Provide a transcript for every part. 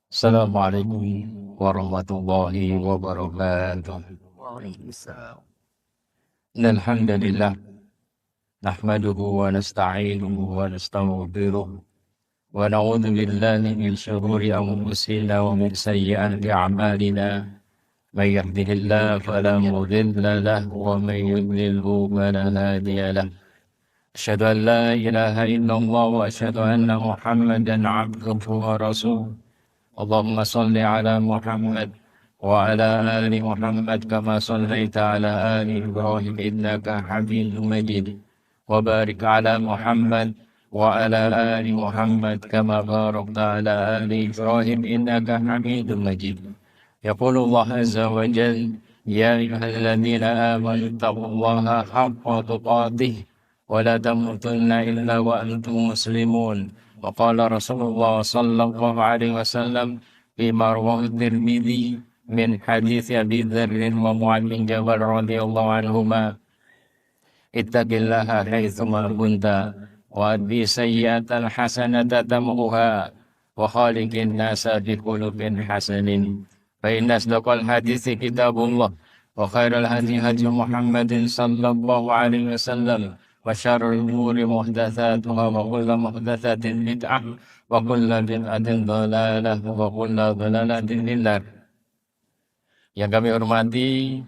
Assalamualaikum warahmatullahi wabarakatuh. Waalaikumsalam. Innal hamdalillah nahmaduhu wa nasta'inuhu wa nastaghfiruh wa na'udzu billahi min shururi anfusina wa min sayyiati a'malina. May yahdihillahu fala mudilla lahu wa may yudlilhu fala hadiya lahu. Asyhadu an la ilaha illallah wa asyhadu anna Muhammadan 'abduhu wa rasuluh. Allahumma salli ala Muhammad wa ala ali Muhammad kama sallaita ala ali Ibrahim innaka Hamidum Majid wa barik ala Muhammad wa ala ali Muhammad kama barakta ala ali Ibrahim innaka Hamidum Majid. Yaqulu Allah azza wa jalla ya ayyuhalladzina amanu taqullaha haqqa tuqatih wa la tamutunna illa wa antum muslimun. Wa qala Rasulullah sallallahu alaihi wasallam bima rawahu Tirmidzi min hadits Abi Dzar wa Mu'adz bin Jabal radhiyallahu anhuma ittaqillaha haitsu ma kunta wa adbi sayyi'atal hasanata tamhuha wa khaliqin nasa bi qulubin hasanin. Fa inna asdaqal hadithi kitabullah wa khairal hadi hadi Muhammadin sallallahu alaihi wasallam wa syarrul umuri muhdatsatuha wa kullu muhdatsatin bid'ah wa kullu bid'atin dhalalah wa kullu dhalalatin finnar. Yang kami hormati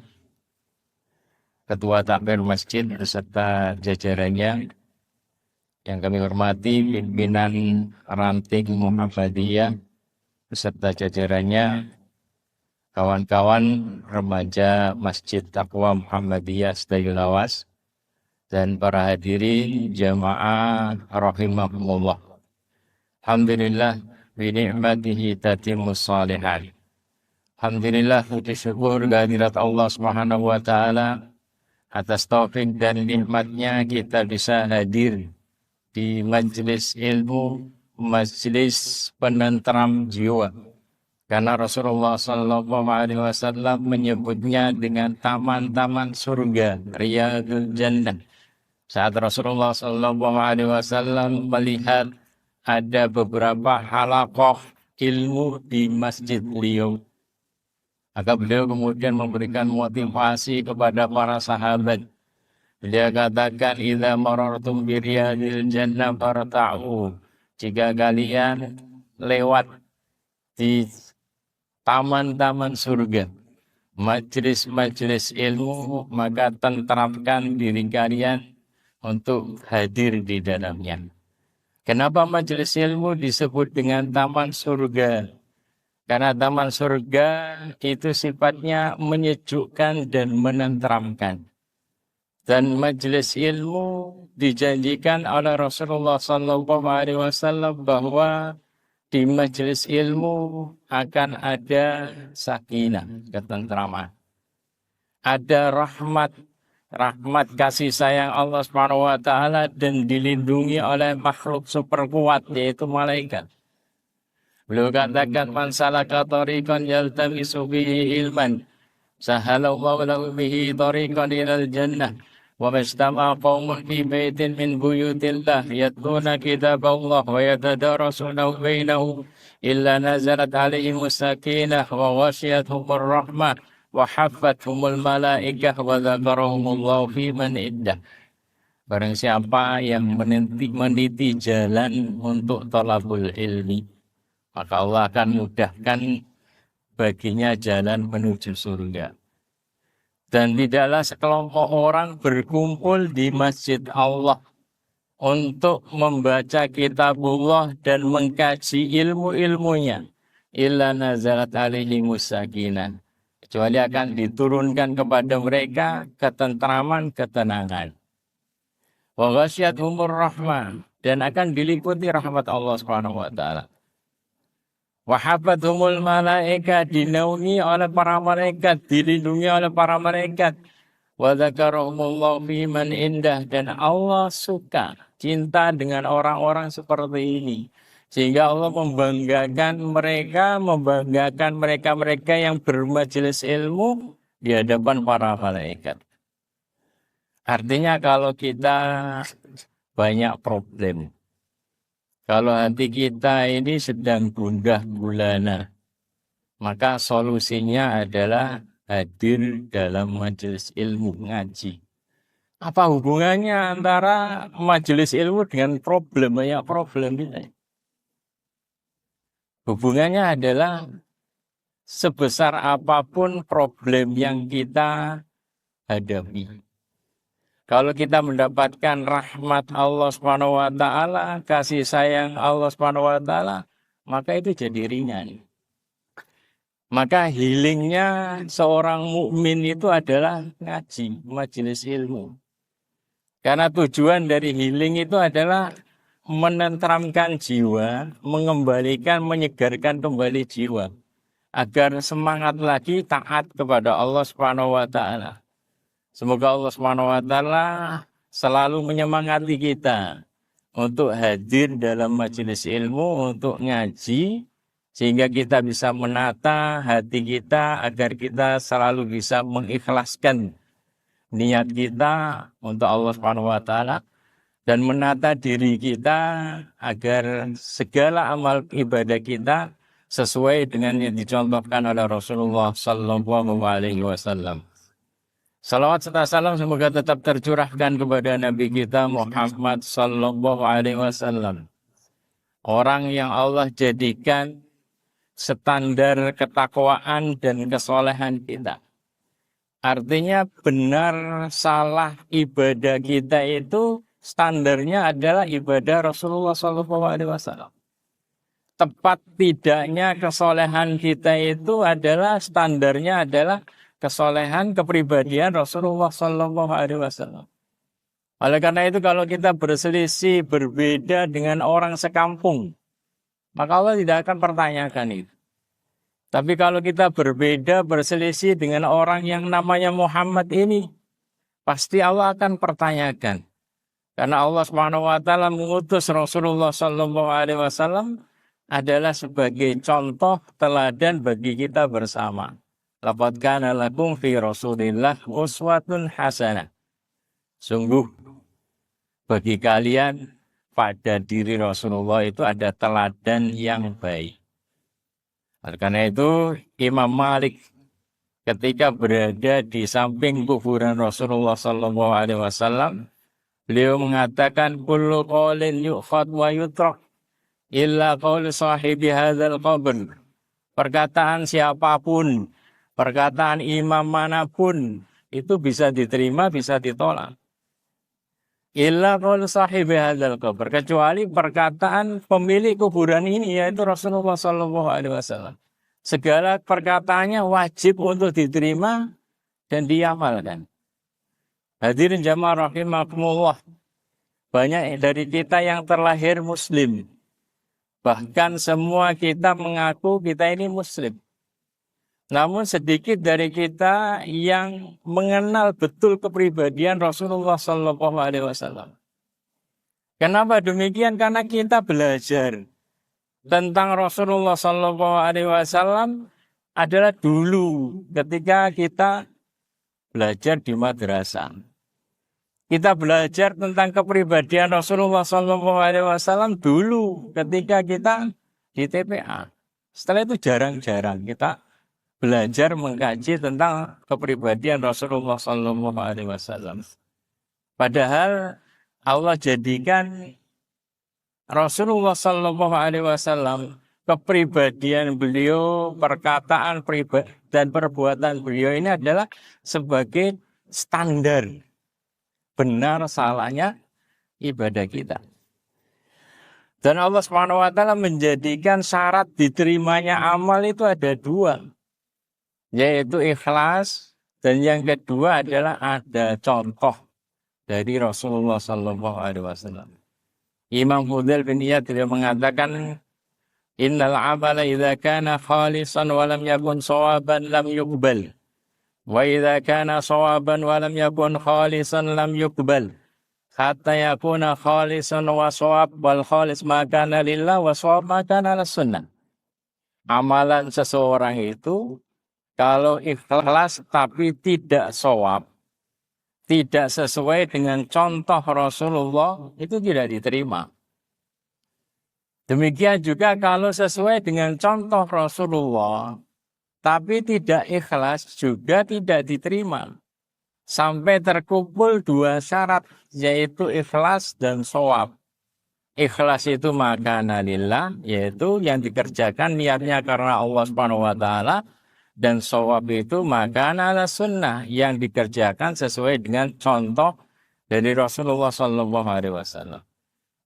Ketua Takmir Masjid beserta jajarannya, yang kami hormati pimpinan ranting Muhammadiyah beserta jajarannya, kawan-kawan remaja Masjid Taqwa Muhammadiyah Stayulawas, dan para hadirin jamaah rahimahumullah. Alhamdulillah bi ni'matihi tatimmus shalihat. Alhamdulillah puji syukur kehadirat Allah Subhanahu wa taala atas taufik dan nikmatnya kita bisa hadir di majelis ilmu, majelis penentram jiwa. Karena Rasulullah sallallahu alaihi wasallam menyebutnya dengan taman-taman surga, riyadul jannah. Saat Rasulullah sallallahu alaihi wasallam melihat ada beberapa halaqah ilmu di masjid beliau, maka beliau kemudian memberikan motivasi kepada para sahabat. Dia katakan, idza marartum bi riyadil jannah farta'u. Jika kalian lewat di taman-taman surga, majelis-majelis ilmu, maka tenteramkan diri kalian untuk hadir di dalamnya. Kenapa majelis ilmu disebut dengan taman surga? Karena taman surga itu sifatnya menyejukkan dan menenteramkan. Dan majelis ilmu dijanjikan oleh Rasulullah SAW bahwa di majelis ilmu akan ada sakinah, ketentraman. Ada rahmat kasih sayang Allah Subhanahu wa taala, dan dilindungi oleh makhluk super kuat yaitu malaikat. Beliau katakan, man salaka tariqan yaltamisu bihi ilman sahalallahu lahu bihi tariqan ilal jannah. Wa majtama'a qaumun fi baitin min buyutillah yatluna kitaballah wa yatadarasunahu bainahum illa nazalat alaihimus sakinah wa ghashiyatuhumur rahmah wa haffathumul malaikah wa dzakarahumullahu fi man iddah. Barang siapa yang meniti jalan untuk thalabul ilmi, maka Allah akan mudahkan baginya jalan menuju surga. Dan tidaklah sekelompok orang berkumpul di masjid Allah untuk membaca kitabullah dan mengkaji ilmu-ilmunya, illa nazalat alaihimus sakinah, kecuali akan diturunkan kepada mereka ketentraman, ketenangan. Wa ghasyiyatuhumur rahmah, dan akan diliputi rahmat Allah Subhanahu wa taala. Wa hafathumul malaika, dinaungi oleh para malaikat, dilindungi oleh para malaikat. Wa dzakarahumullahu fi man indah, dan Allah suka, cinta dengan orang-orang seperti ini. Sehingga Allah membanggakan mereka yang bermajelis ilmu di hadapan para malaikat. Artinya kalau kita banyak problem, Kalau hati kita ini sedang gundah gulana, maka solusinya adalah hadir dalam majelis ilmu ngaji. Apa hubungannya antara majelis ilmu dengan banyak problem ini? Hubungannya adalah sebesar apapun problem yang kita hadapi. Kalau kita mendapatkan rahmat Allah Subhanahu wa taala, kasih sayang Allah Subhanahu wa taala, maka itu jadi ringan. Maka healingnya seorang mukmin itu adalah ngaji, majelis ilmu. Karena tujuan dari healing itu adalah menenteramkan jiwa, mengembalikan, menyegarkan kembali jiwa. Agar semangat lagi taat kepada Allah Subhanahu wa taala. Semoga Allah Subhanahu wa taala selalu menyemangati kita untuk hadir dalam majelis ilmu, untuk ngaji, sehingga kita bisa menata hati kita agar kita selalu bisa mengikhlaskan niat kita untuk Allah Subhanahu wa taala dan menata diri kita agar segala amal ibadah kita sesuai dengan yang dicontohkan oleh Rasulullah sallallahu alaihi wasallam. Salawat serta salam semoga tetap tercurahkan kepada Nabi kita Muhammad sallallahu alaihi wasallam. Orang yang Allah jadikan standar ketakwaan dan kesolehan kita. Artinya benar salah ibadah kita itu standarnya adalah ibadah Rasulullah sallallahu alaihi wasallam. Tepat tidaknya kesolehan kita itu adalah standarnya adalah kesolehan kepribadian Rasulullah sallallahu alaihi wasallam. Oleh karena itu kalau kita berselisih berbeda dengan orang sekampung, maka Allah tidak akan pertanyakan itu. Tapi kalau kita berbeda berselisih dengan orang yang namanya Muhammad ini, pasti Allah akan pertanyakan. Karena Allah Subhanahu wa taala mengutus Rasulullah sallallahu alaihi wasallam adalah sebagai contoh teladan bagi kita bersama. Laqad kana lakum fi Rasulillah uswatun hasanah. Sungguh bagi kalian pada diri Rasulullah itu ada teladan yang baik. Karena itu Imam Malik ketika berada di samping kuburan Rasulullah sallallahu alaihi wasallam, beliau mengatakan kullu qaulin yu'khad wa yutrak illa qaul sahibi hadzal qabr. Perkataan siapapun, perkataan imam manapun itu bisa diterima, bisa ditolak. Illa qaul sahibi hadzal qabr, kecuali perkataan pemilik kuburan ini yaitu Rasulullah sallallahu alaihi wasallam. Segala perkataannya wajib untuk diterima dan diamalkan. Hadirin jamaah rahimakumullah. Banyak dari kita yang terlahir muslim. Bahkan semua kita mengaku kita ini muslim. Namun sedikit dari kita yang mengenal betul kepribadian Rasulullah sallallahu alaihi wasallam. Kenapa demikian? Karena kita belajar tentang Rasulullah sallallahu alaihi wasallam adalah dulu ketika kita belajar di madrasah. Kita belajar tentang kepribadian Rasulullah sallallahu alaihi wasallam dulu ketika kita di TPA. Setelah itu jarang-jarang kita belajar mengkaji tentang kepribadian Rasulullah sallallahu alaihi wasallam. Padahal Allah jadikan Rasulullah sallallahu alaihi wasallam kepribadian beliau, perkataan pribadi dan perbuatan beliau ini adalah sebagai standar benar salahnya ibadah kita. Dan Allah Subhanahu wa taala menjadikan syarat diterimanya amal itu ada dua, yaitu ikhlas, dan yang kedua adalah ada contoh dari Rasulullah sallallahu alaihi wasallam. Imam Fudail bin Iyad dia mengatakan innal amala idza kana khalisan wa lam yakun shawaban lam yuqbal. Wa idza kana shawaban wa lam yakun khalisan lam yuqbal. Hatta yakuna khalisan wa shawab wal khalis ma kana lillah wa shawab ma kana lis-sunnah. Amalan seseorang itu kalau ikhlas tapi tidak shawab, tidak sesuai dengan contoh Rasulullah, itu tidak diterima. Demikian juga kalau sesuai dengan contoh Rasulullah, tapi tidak ikhlas juga tidak diterima. Sampai terkumpul dua syarat, yaitu ikhlas dan shawab. Ikhlas itu makana lillah, yaitu yang dikerjakan niatnya karena Allah Subhanahu wa taala, dan shawab itu makana ala sunnah, yang dikerjakan sesuai dengan contoh dari Rasulullah sallallahu alaihi wasallam.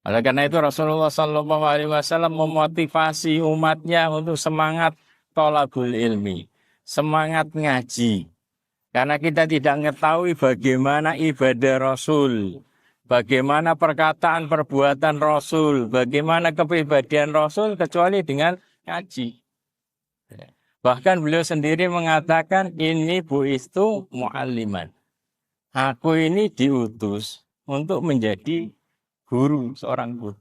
Oleh karena itu Rasulullah sallallahu alaihi wasallam memotivasi umatnya untuk semangat thalabul ilmi, semangat ngaji. Karena kita tidak mengetahui bagaimana ibadah Rasul, bagaimana perkataan perbuatan Rasul, bagaimana kepribadian Rasul kecuali dengan ngaji. Bahkan beliau sendiri mengatakan, ini bu'istu mu'alliman. Aku ini diutus untuk menjadi guru, seorang guru.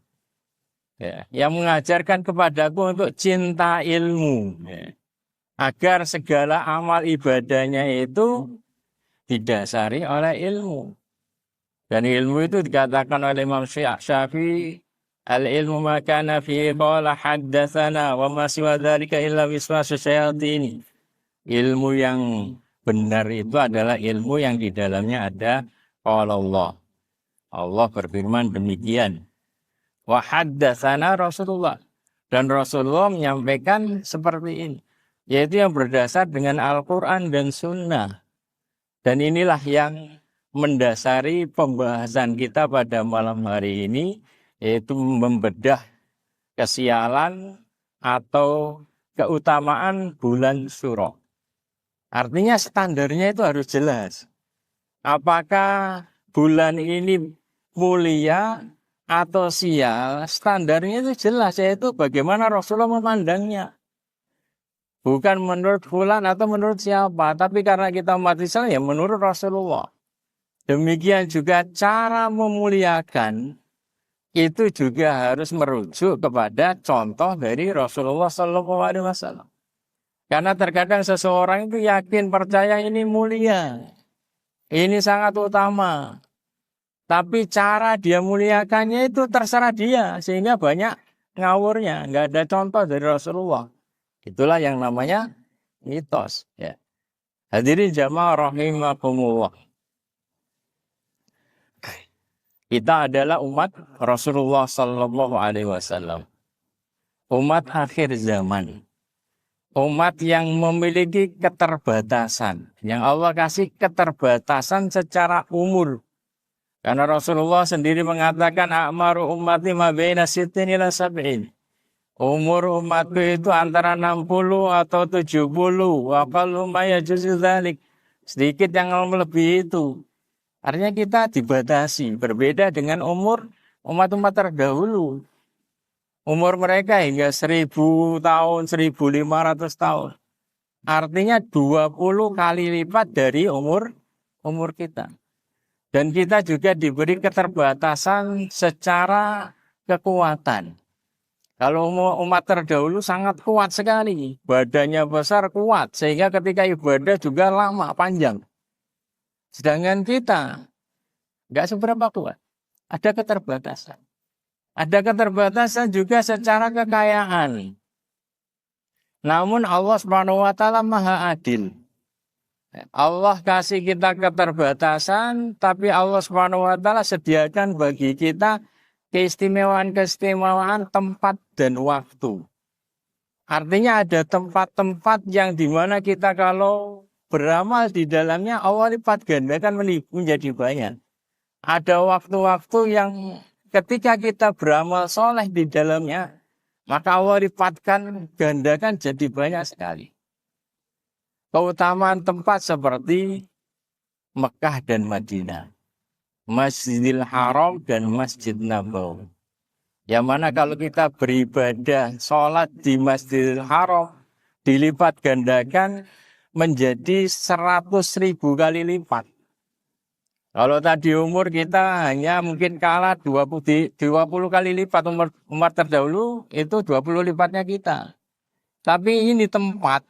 Ya, yang mengajarkan kepadaku untuk cinta ilmu. Ya. Agar segala amal ibadahnya itu didasari oleh ilmu. Dan ilmu itu dikatakan oleh Imam Syafi'i, al-ilmu makana fihi qala haddatsana wa ma siwa dzalika illa wiswasu syayatin. Ilmu yang benar itu adalah ilmu yang di dalamnya ada qala Allah. Allah berfirman demikian. Wa haddatsana Rasulullah. Dan Rasulullah menyampaikan seperti ini, yaitu yang berdasar dengan Al-Quran dan Sunnah. Dan inilah yang mendasari pembahasan kita pada malam hari ini, yaitu membedah kesialan atau keutamaan bulan Syuro. Artinya standarnya itu harus jelas. Apakah bulan ini mulia atau sial, standarnya itu jelas, yaitu bagaimana Rasulullah memandangnya. Bukan menurut fulan atau menurut siapa, tapi karena kita umat Islam ya menurut Rasulullah. Demikian juga cara memuliakan itu juga harus merujuk kepada contoh dari Rasulullah SAW. Karena terkadang seseorang itu yakin percaya ini mulia, ini sangat utama. Tapi cara dia muliakannya itu terserah dia, sehingga banyak ngawurnya, nggak ada contoh dari Rasulullah. Itulah yang namanya mitos. Ya. Hadirin jamaah rahimakumullah. Kita adalah umat Rasulullah Sallallahu Alaihi Wasallam, umat akhir zaman, umat yang memiliki keterbatasan, yang Allah kasih keterbatasan secara umur. Karena Rasulullah sendiri mengatakan, a'maru ummati ma baina sittin ila sab'in. Umur umatku itu antara 60 atau 70. Wa qallu ma yajuzu dzalik. Sedikit yang melebihi itu. Artinya kita dibatasi. Berbeda dengan umur umat-umat terdahulu. Umur mereka hingga 1000 tahun, 1500 tahun. Artinya 20 kali lipat dari umur kita. Dan kita juga diberi keterbatasan secara kekuatan. Kalau umat terdahulu sangat kuat sekali. Badannya besar, kuat. Sehingga ketika ibadah juga lama, panjang. Sedangkan kita nggak seberapa kuat. Ada keterbatasan. Ada keterbatasan juga secara kekayaan. Namun Allah SWT Maha Adil. Allah kasih kita keterbatasan, tapi Allah SWT sediakan bagi kita keistimewaan-keistimewaan tempat dan waktu. Artinya ada tempat-tempat yang dimana kita kalau beramal di dalamnya Allah lipat gandakan menjadi banyak. Ada waktu-waktu yang ketika kita beramal soleh di dalamnya, maka Allah lipatkan gandakan jadi banyak sekali. Keutamaan tempat seperti Mekah dan Madinah, Masjidil Haram dan Masjid Nabawi. Yang mana kalau kita beribadah sholat di Masjidil Haram dilipat gandakan menjadi 100.000 kali lipat. Kalau tadi umur kita hanya mungkin kalah 20 kali lipat, umur terdahulu itu 20 lipatnya kita. Tapi ini tempat.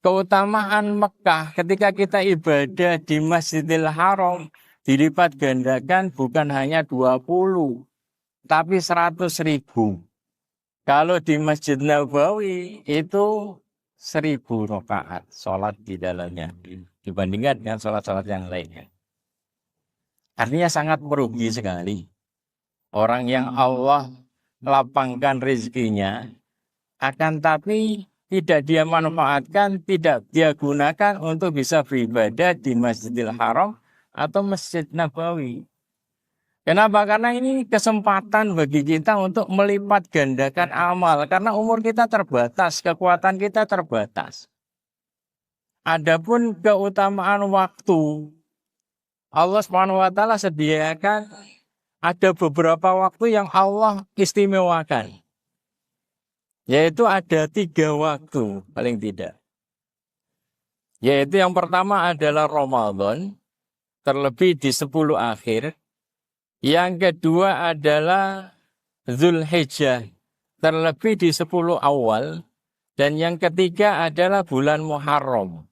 Keutamaan Mekah ketika kita ibadah di Masjidil Haram dilipat gandakan bukan hanya 20, tapi 100.000. Kalau di Masjid Nabawi itu 1000 rakaat sholat di dalamnya dibandingkan dengan sholat-sholat yang lainnya. Artinya sangat merugi sekali. Orang yang Allah lapangkan rezekinya, akan tapi tidak dia manfaatkan, tidak dia gunakan untuk bisa beribadah di Masjidil Haram atau Masjid Nabawi. Kenapa? Karena ini kesempatan bagi kita untuk melipat gandakan amal. Karena umur kita terbatas, kekuatan kita terbatas. Adapun keutamaan waktu, Allah SWT sediakan ada beberapa waktu yang Allah istimewakan. Yaitu ada 3 waktu paling tidak. Yaitu yang pertama adalah Ramadan, terlebih di 10 akhir. Yang kedua adalah Zulhijjah, terlebih di 10 awal. Dan yang ketiga adalah bulan Muharram.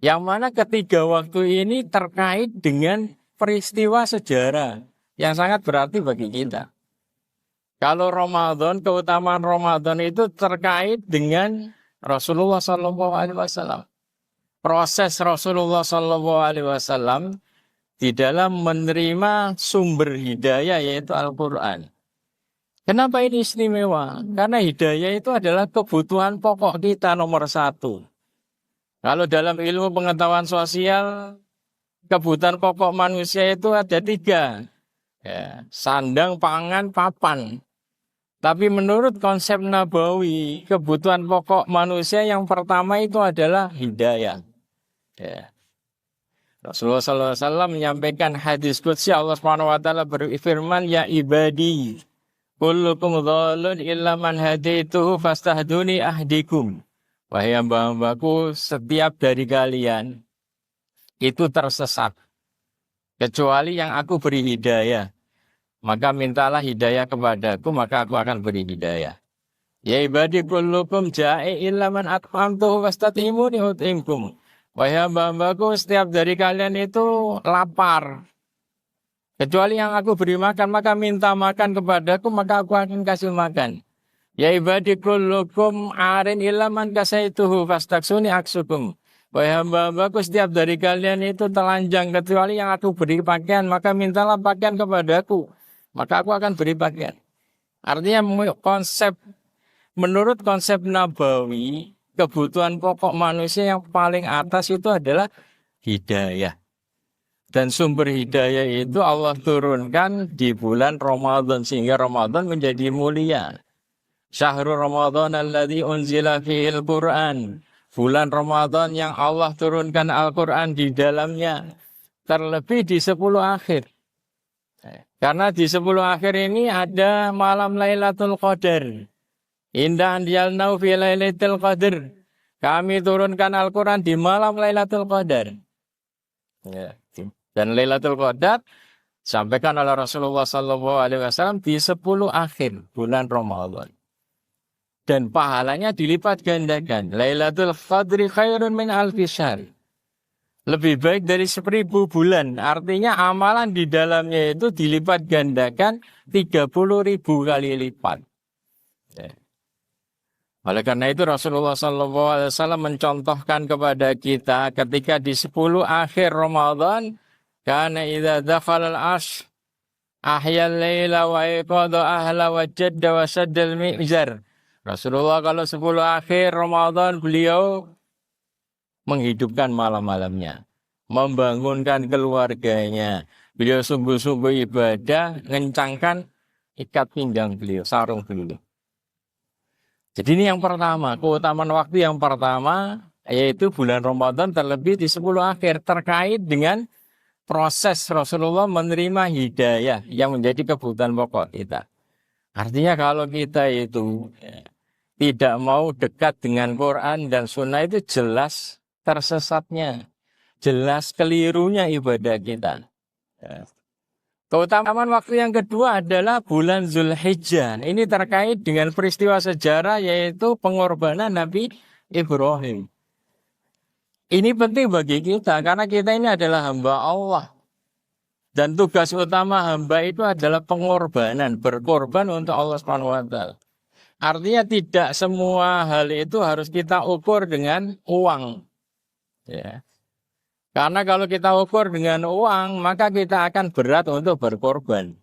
Yang mana ketiga waktu ini terkait dengan peristiwa sejarah yang sangat berarti bagi kita. Kalau Ramadan, keutamaan Ramadan itu terkait dengan Rasulullah SAW. Proses Rasulullah SAW di dalam menerima sumber hidayah yaitu Al-Quran. Kenapa ini istimewa? Karena hidayah itu adalah kebutuhan pokok kita nomor 1. Kalau dalam ilmu pengetahuan sosial, kebutuhan pokok manusia itu ada 3. Ya, sandang, pangan, papan. Tapi menurut konsep Nabawi, kebutuhan pokok manusia yang pertama itu adalah hidayah. Ya. Rasulullah SAW menyampaikan hadis qudsi, Allah SWT berfirman, ya ibadi, kullukum dhalun illa man hadaituhu fastahduni ahdikum. Wahai hamba-hambaku, setiap dari kalian itu tersesat, kecuali yang aku beri hidayah. Maka mintalah hidayah kepadaku, maka aku akan beri hidayah. Ya ibadi kullukum ja'i illa man at'amtuhu fastatimuni ut'imkum. Wahai hamba-hambaku, setiap dari kalian itu lapar, kecuali yang aku beri makan, maka minta makan kepadaku, maka aku akan kasih makan. Ya ibadi kullukum arin illa man kasaituhu fastaksuni aksukum. Wahai hamba-hambaku, setiap dari kalian itu telanjang, kecuali yang aku beri pakaian, maka mintalah pakaian kepadaku, maka aku akan beri pakaian. Artinya menurut konsep Nabawi, kebutuhan pokok manusia yang paling atas itu adalah hidayah. Dan sumber hidayah itu Allah turunkan di bulan Ramadan, sehingga Ramadan menjadi mulia. Syahrul Ramadan alladzi unzila fihil Qur'an. Bulan Ramadan yang Allah turunkan Al-Quran di dalamnya. Terlebih di 10 akhir. Karena di 10 akhir ini ada malam Lailatul Qadar. Indah anzalnahu fi Lailatul Qadar. Kami turunkan Al-Quran di malam Lailatul Qadar. Ya. Dan Lailatul Qadar sampaikan oleh Rasulullah SAW di 10 akhir bulan Ramadan. Dan pahalanya dilipat gandakan. Lailatul Qadri khairun min alfi syahr. Lebih baik dari 1000 bulan. Artinya amalan di dalamnya itu dilipat gandakan 30.000 kali lipat. Ya. Oleh karena itu Rasulullah SAW mencontohkan kepada kita ketika di 10 akhir Ramadan, kana idza dakhala al-ashr ahyal laila wa iqadha ahla wa jadda wa saddal mi'zar. Rasulullah kalau 10 akhir Ramadan beliau menghidupkan malam-malamnya, membangunkan keluarganya. Beliau sungguh-sungguh ibadah, ngencangkan ikat pinggang beliau, sarung beliau. Jadi ini yang pertama, keutamaan waktu yang pertama, yaitu bulan Ramadan terlebih di 10 akhir terkait dengan proses Rasulullah menerima hidayah yang menjadi kebutuhan pokok kita. Artinya kalau kita itu tidak mau dekat dengan Quran dan Sunnah itu jelas tersesatnya, jelas kelirunya ibadah kita. Keutamaan waktu yang kedua adalah bulan Zulhijjah. Ini terkait dengan peristiwa sejarah yaitu pengorbanan Nabi Ibrahim. Ini penting bagi kita karena kita ini adalah hamba Allah. Dan tugas utama hamba itu adalah pengorbanan, berkorban untuk Allah SWT. Artinya tidak semua hal itu harus kita ukur dengan uang. Ya. Karena kalau kita ukur dengan uang, maka kita akan berat untuk berkorban.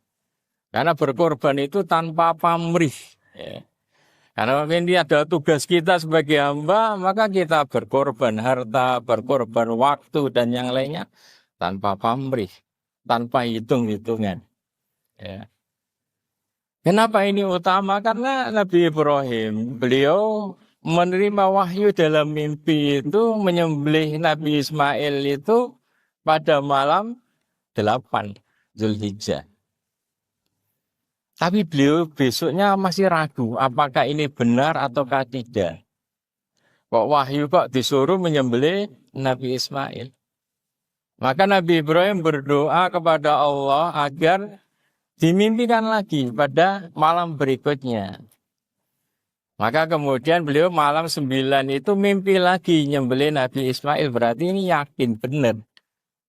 Karena berkorban itu tanpa pamrih. Ya. Karena ini ada tugas kita sebagai hamba, maka kita berkorban harta, berkorban waktu, dan yang lainnya tanpa pamrih, tanpa hitung-hitungan. Ya. Kenapa ini utama? Karena Nabi Ibrahim, beliau menerima wahyu dalam mimpi itu menyembelih Nabi Ismail itu pada malam 8 Zulhijjah. Tapi beliau besoknya masih ragu apakah ini benar ataukah tidak. Kok wahyu kok disuruh menyembelih Nabi Ismail. Maka Nabi Ibrahim berdoa kepada Allah agar dimimpikan lagi pada malam berikutnya. Maka kemudian beliau malam 9 itu mimpi lagi nyembelih Nabi Ismail. Berarti ini yakin benar.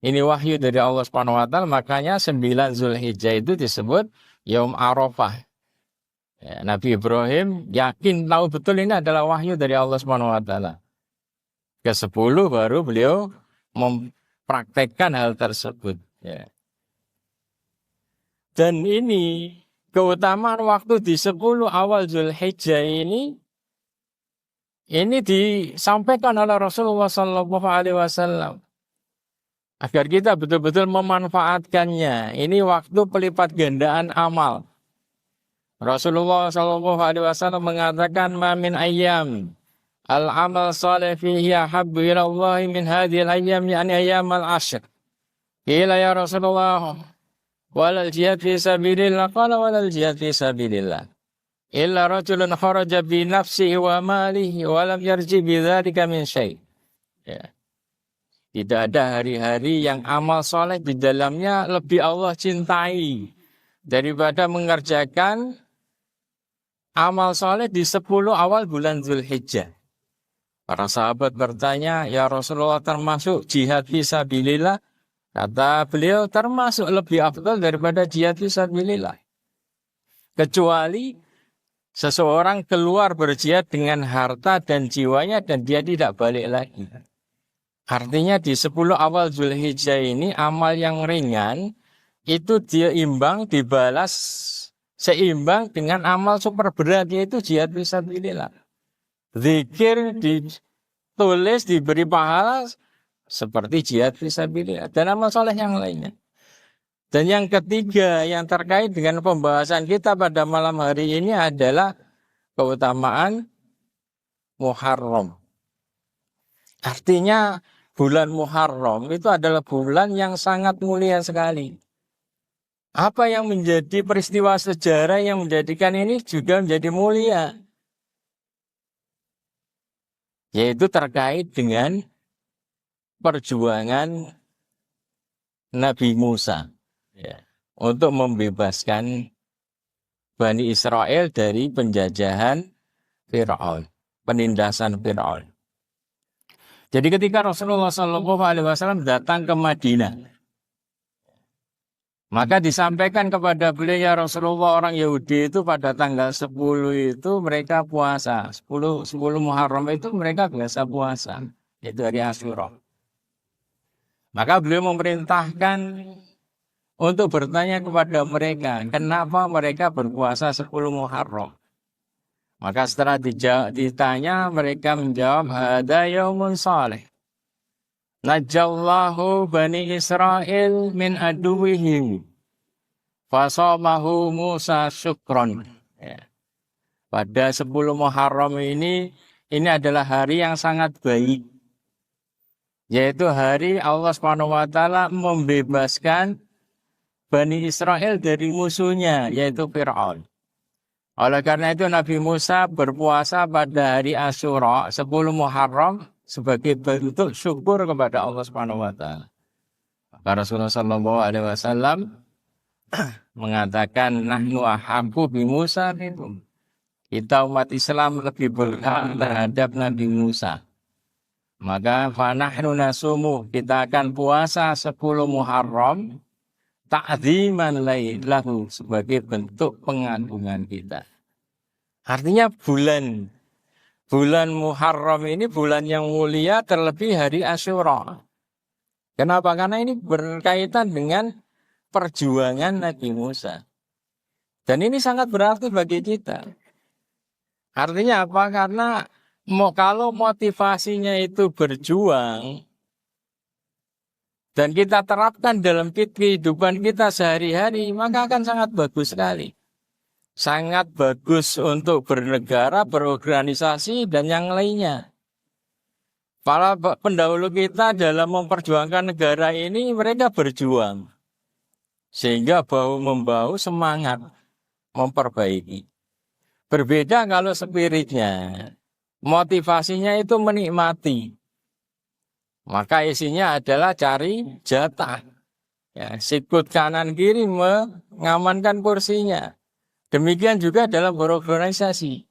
Ini wahyu dari Allah SWT. Makanya 9 Zulhijjah itu disebut Yaum Arafah. Ya, Nabi Ibrahim yakin tahu betul ini adalah wahyu dari Allah SWT. Ke-10 baru beliau mempraktekkan hal tersebut. Ya. Dan ini keutamaan waktu di 10 awal Zulhijjah ini disampaikan oleh Rasulullah SAW agar kita betul-betul memanfaatkannya. Ini waktu pelipat gandaan amal. Rasulullah SAW mengatakan, "Ma min ayyam al-amal salih fihi ahabbu ila Allah min hadhihi al-ayyam yani ayyam al-ashr." Qila ya Rasulullah, walal jihad fi sabilillah, qala walal jihad fi sabilillah. Illa rajulun kharaja bi nafsihi wa malihi wa lam yarji bi dzalika min syai'. Ya. Tidak ada hari-hari yang amal soleh di dalamnya lebih Allah cintai daripada mengerjakan amal soleh di 10 awal bulan Zulhijjah. Para sahabat bertanya, ya Rasulullah termasuk jihad fisabilillah? Kata beliau termasuk lebih afdal daripada jihad fisabilillah. Kecuali seseorang keluar berjihad dengan harta dan jiwanya dan dia tidak balik lagi. Artinya di 10 awal Zulhijjah ini amal yang ringan itu dia imbang dibalas seimbang dengan amal super berat yaitu jihad fisabilillah. Zikir ditulis diberi pahala seperti jihad fisabilillah dan amal soleh yang lainnya. Dan yang ketiga yang terkait dengan pembahasan kita pada malam hari ini adalah keutamaan Muharram. Artinya bulan Muharram itu adalah bulan yang sangat mulia sekali. Apa yang menjadi peristiwa sejarah yang menjadikan ini juga menjadi mulia? Yaitu terkait dengan perjuangan Nabi Musa ya, untuk membebaskan Bani Israel dari penjajahan Fir'aun, penindasan Fir'aun. Jadi ketika Rasulullah SAW datang ke Madinah, maka disampaikan kepada beliau, ya Rasulullah, orang Yahudi itu pada tanggal 10 itu mereka puasa. 10 Muharram itu mereka biasa puasa. Itu hari Asyura. Maka beliau memerintahkan untuk bertanya kepada mereka, kenapa mereka berpuasa 10 Muharram. Maka setelah ditanya, mereka menjawab, hada yaumun salih. Najallahu Bani Israel min aduwihim. Fasamahu Musa syukron. Ya. Pada 10 Muharram ini adalah hari yang sangat baik. Yaitu hari Allah SWT membebaskan Bani Israel dari musuhnya, yaitu Fir'aun. Oleh karena itu Nabi Musa berpuasa pada hari Asyura 10 Muharram sebagai bentuk syukur kepada Allah SWT. Maka Rasulullah SAW mengatakan nahnu ahabbu bi Musa minhum. Kita umat Islam lebih berhak terhadap Nabi Musa. Maka fanahnu nasumu, kita akan puasa 10 Muharram ta'ziman lahu sebagai bentuk pengagungan kita. Artinya bulan Muharram ini bulan yang mulia, terlebih hari Asyura. Kenapa? Karena ini berkaitan dengan perjuangan Nabi Musa. Dan ini sangat berarti bagi kita. Artinya apa? Karena kalau motivasinya itu berjuang dan kita terapkan dalam kehidupan kita sehari-hari, maka akan sangat bagus sekali. Sangat bagus untuk bernegara, berorganisasi, dan yang lainnya. Para pendahulu kita dalam memperjuangkan negara ini, mereka berjuang. Sehingga bahu-membahu semangat memperbaiki. Berbeda kalau spiritnya. Motivasinya itu menikmati. Maka isinya adalah cari jatah. Ya, sikut kanan kiri mengamankan kursinya. Demikian juga dalam berorganisasi.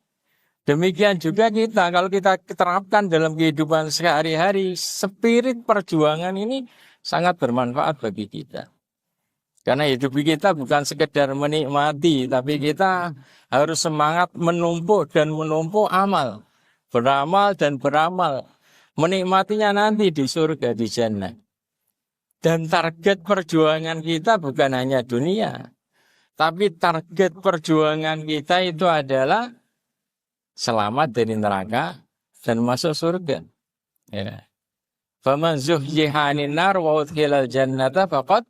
Demikian juga kita, kalau kita terapkan dalam kehidupan sehari-hari, spirit perjuangan ini sangat bermanfaat bagi kita. Karena hidup kita bukan sekedar menikmati, tapi kita harus semangat menumpuk dan menumpuk amal. Beramal dan beramal. Menikmatinya nanti di surga, di jannah. Dan target perjuangan kita bukan hanya dunia. Tapi target perjuangan kita itu adalah selamat dari neraka dan masuk surga. Ya. Faman zuhziha 'anil nar wa udkhilal jannata faqad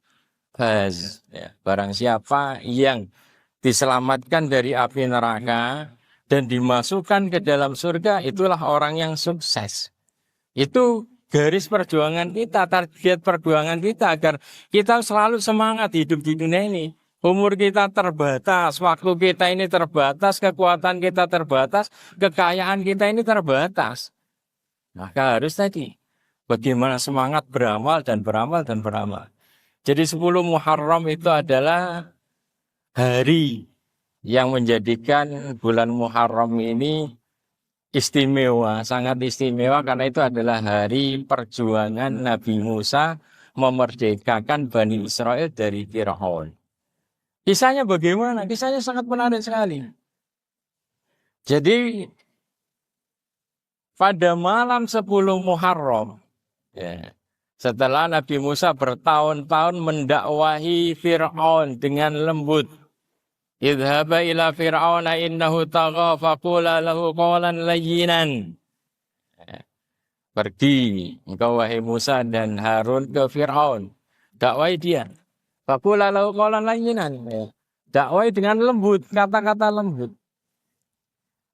faz. Ya. Barang siapa yang diselamatkan dari api neraka dan dimasukkan ke dalam surga, itulah orang yang sukses. Itu garis perjuangan kita, target perjuangan kita agar kita selalu semangat hidup di dunia ini. Umur kita terbatas, waktu kita ini terbatas, kekuatan kita terbatas, kekayaan kita ini terbatas. Maka harus tadi, bagaimana semangat beramal dan beramal dan beramal. Jadi 10 Muharram itu adalah hari yang menjadikan bulan Muharram ini istimewa, sangat istimewa karena itu adalah hari perjuangan Nabi Musa memerdekakan Bani Israel dari Firaun. Kisahnya bagaimana? Kisahnya sangat menarik sekali. Jadi pada malam 10 Muharram, ya, setelah Nabi Musa bertahun-tahun mendakwahi Fir'aun dengan lembut, idhaba ila Fir'auna innahu tagha faqula lahu qawlan layyinan. Pergi engkau wahai Musa dan Harun ke Fir'aun, dakwahi dia. Faqula lahu qawlan layyinan. Dakwah dengan lembut, kata-kata lembut.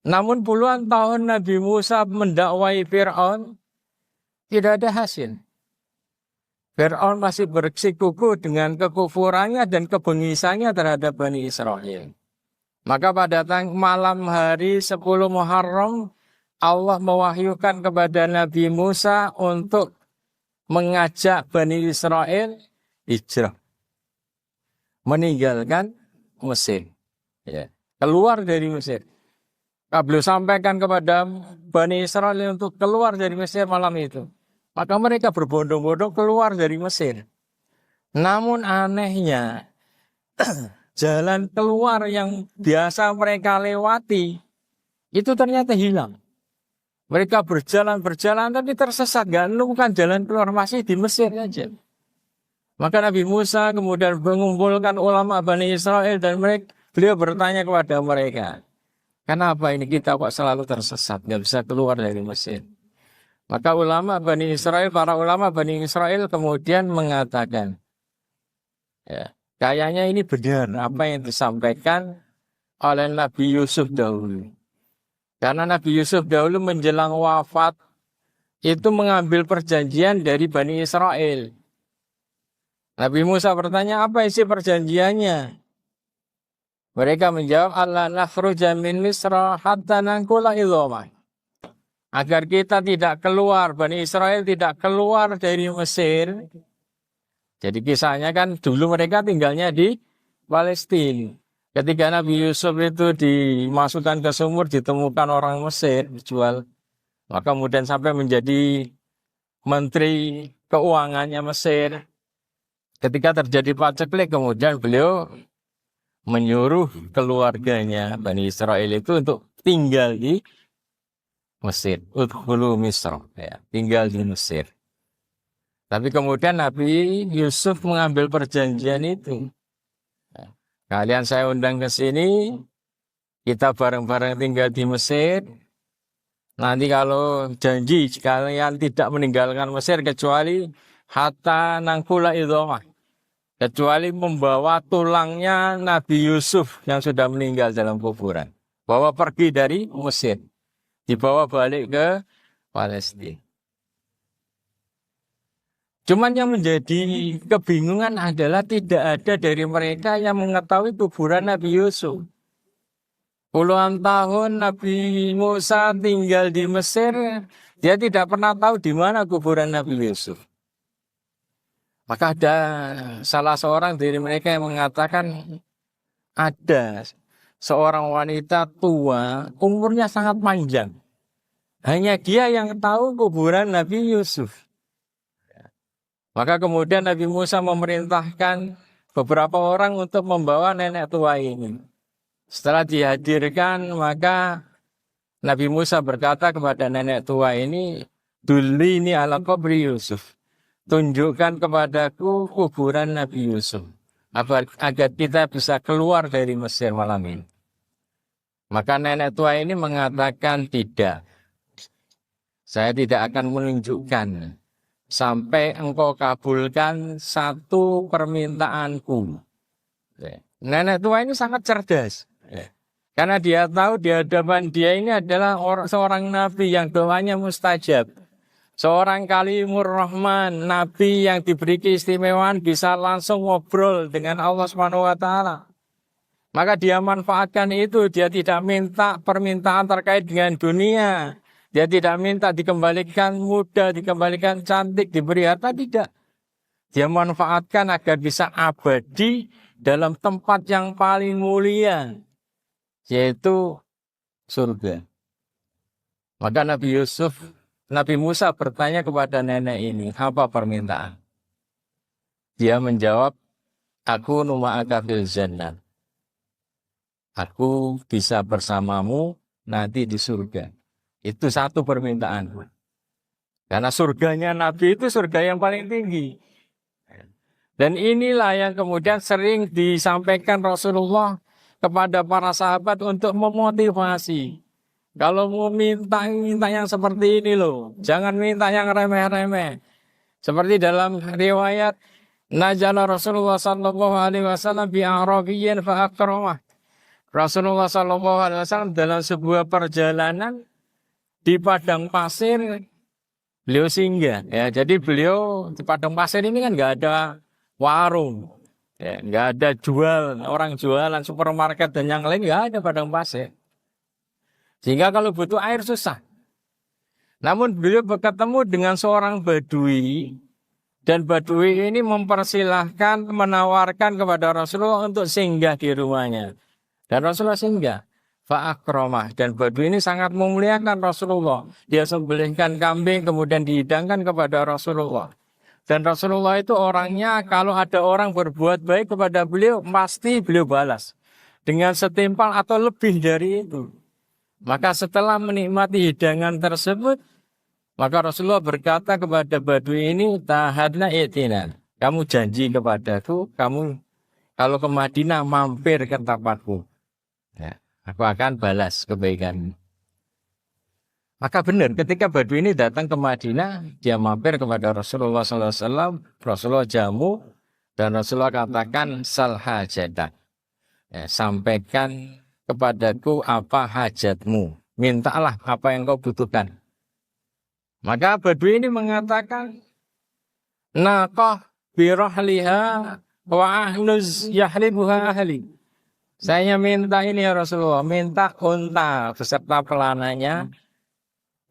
Namun puluhan tahun Nabi Musa mendakwahi Fir'aun, tidak ada hasil. Fir'aun masih bersikukuh dengan kekufurannya dan kebengisannya terhadap Bani Israel. Maka pada malam hari 10 Muharram, Allah mewahyukan kepada Nabi Musa untuk mengajak Bani Israel hijrah. Meninggalkan Mesir, ya, keluar dari Mesir. Beliau sampaikan kepada Bani Israel untuk keluar dari Mesir malam itu. Maka mereka berbondong-bondong keluar dari Mesir. Namun anehnya, jalan keluar yang biasa mereka lewati, itu ternyata hilang. Mereka berjalan, tapi tersesat, gak menemukan jalan keluar, masih di Mesir saja. Maka Nabi Musa kemudian mengumpulkan ulama Bani Israel dan beliau bertanya kepada mereka, kenapa ini kita kok selalu tersesat, nggak bisa keluar dari Mesir? Maka para ulama Bani Israel kemudian mengatakan, ya, kayaknya ini benar apa yang disampaikan oleh Nabi Yusuf dahulu. Karena Nabi Yusuf dahulu menjelang wafat itu mengambil perjanjian dari Bani Israel. Nabi Musa bertanya, apa isi perjanjiannya? Mereka menjawab, Allah nakhruja min Misra hatta nangkula idhomah. Agar kita tidak keluar, Bani Israel tidak keluar dari Mesir. Jadi kisahnya kan dulu mereka tinggalnya di Palestina. Ketika Nabi Yusuf itu dimasukkan ke sumur, ditemukan orang Mesir, dijual. Maka kemudian sampai menjadi menteri keuangannya Mesir. Ketika terjadi paceklik, kemudian beliau menyuruh keluarganya Bani Israel itu untuk tinggal di Mesir. Udkhulu Misr, ya, tinggal di Mesir. Tapi kemudian Nabi Yusuf mengambil perjanjian itu. Kalian saya undang ke sini, kita bareng-bareng tinggal di Mesir. Nanti kalau janji kalian tidak meninggalkan Mesir kecuali hatta nangkula idhamah, kecuali membawa tulangnya Nabi Yusuf yang sudah meninggal dalam kuburan. Bawa pergi dari Mesir, dibawa balik ke Palestina. Cuman yang menjadi kebingungan adalah tidak ada dari mereka yang mengetahui kuburan Nabi Yusuf. Puluhan tahun Nabi Musa tinggal di Mesir, dia tidak pernah tahu di mana kuburan Nabi Yusuf. Maka ada salah seorang dari mereka yang mengatakan ada seorang wanita tua, umurnya sangat panjang. Hanya dia yang tahu kuburan Nabi Yusuf. Maka kemudian Nabi Musa memerintahkan beberapa orang untuk membawa nenek tua ini. Setelah dihadirkan, maka Nabi Musa berkata kepada nenek tua ini, "Dullini ala qabri Yusuf." Tunjukkan kepadaku kuburan Nabi Yusuf agar kita bisa keluar dari Mesir malam ini. Maka nenek tua ini mengatakan, "Tidak. Saya tidak akan menunjukkan sampai engkau kabulkan satu permintaanku." Nenek tua ini sangat cerdas. Karena dia tahu di hadapan dia ini adalah seorang nabi yang doanya mustajab. Seorang kalimur rahman, nabi yang diberi keistimewaan bisa langsung ngobrol dengan Allah Subhanahu wa taala. Maka dia manfaatkan itu, dia tidak minta permintaan terkait dengan dunia. Dia tidak minta dikembalikan muda, dikembalikan cantik, diberi harta, tidak. Dia manfaatkan agar bisa abadi dalam tempat yang paling mulia, yaitu surga. Maka Nabi Musa bertanya kepada nenek ini, "Apa permintaan?" Dia menjawab, "Aku numa'aka fil jannah." Aku bisa bersamamu nanti di surga. Itu satu permintaan. Karena surganya Nabi itu surga yang paling tinggi. Dan inilah yang kemudian sering disampaikan Rasulullah kepada para sahabat untuk memotivasi. Kalau mau minta yang seperti ini loh. Jangan minta yang remeh-remeh. Seperti dalam riwayat, Najala Rasulullah sallallahu alaihi wasallam bi Arabiyyin fa akramah. Rasulullah sallallahu alaihi wasallam dalam sebuah perjalanan di padang pasir beliau singgah. Ya, jadi beliau di padang pasir ini kan nggak ada warung, ya, nggak ada orang jualan supermarket dan yang lain, nggak ada padang pasir. Sehingga kalau butuh air susah. Namun beliau bertemu dengan seorang badui, dan badui ini mempersilahkan, menawarkan kepada Rasulullah untuk singgah di rumahnya. Dan Rasulullah singgah. Fa'akromah. Dan badui ini sangat memuliakan Rasulullah. Dia sembelihkan kambing kemudian dihidangkan kepada Rasulullah. Dan Rasulullah itu orangnya kalau ada orang berbuat baik kepada beliau, pasti beliau balas dengan setimpal atau lebih dari itu. Maka setelah menikmati hidangan tersebut, maka Rasulullah berkata kepada badui ini, "Tahadna i'tina." Kamu janji kepadaku, kamu kalau ke Madinah mampir ke tempatku. Ya, aku akan balas kebaikan. Maka benar, ketika badui ini datang ke Madinah, dia mampir kepada Rasulullah SAW, Rasulullah jamu, dan Rasulullah katakan, "Sal hajatak." Ya, sampaikan kepadaku apa hajatmu, mintalah apa yang kau butuhkan. Maka badui ini mengatakan, "Naqah birahliha wa ahnuz yahlibuha ahli." Saya minta ini ya Rasulullah, minta unta beserta pelananya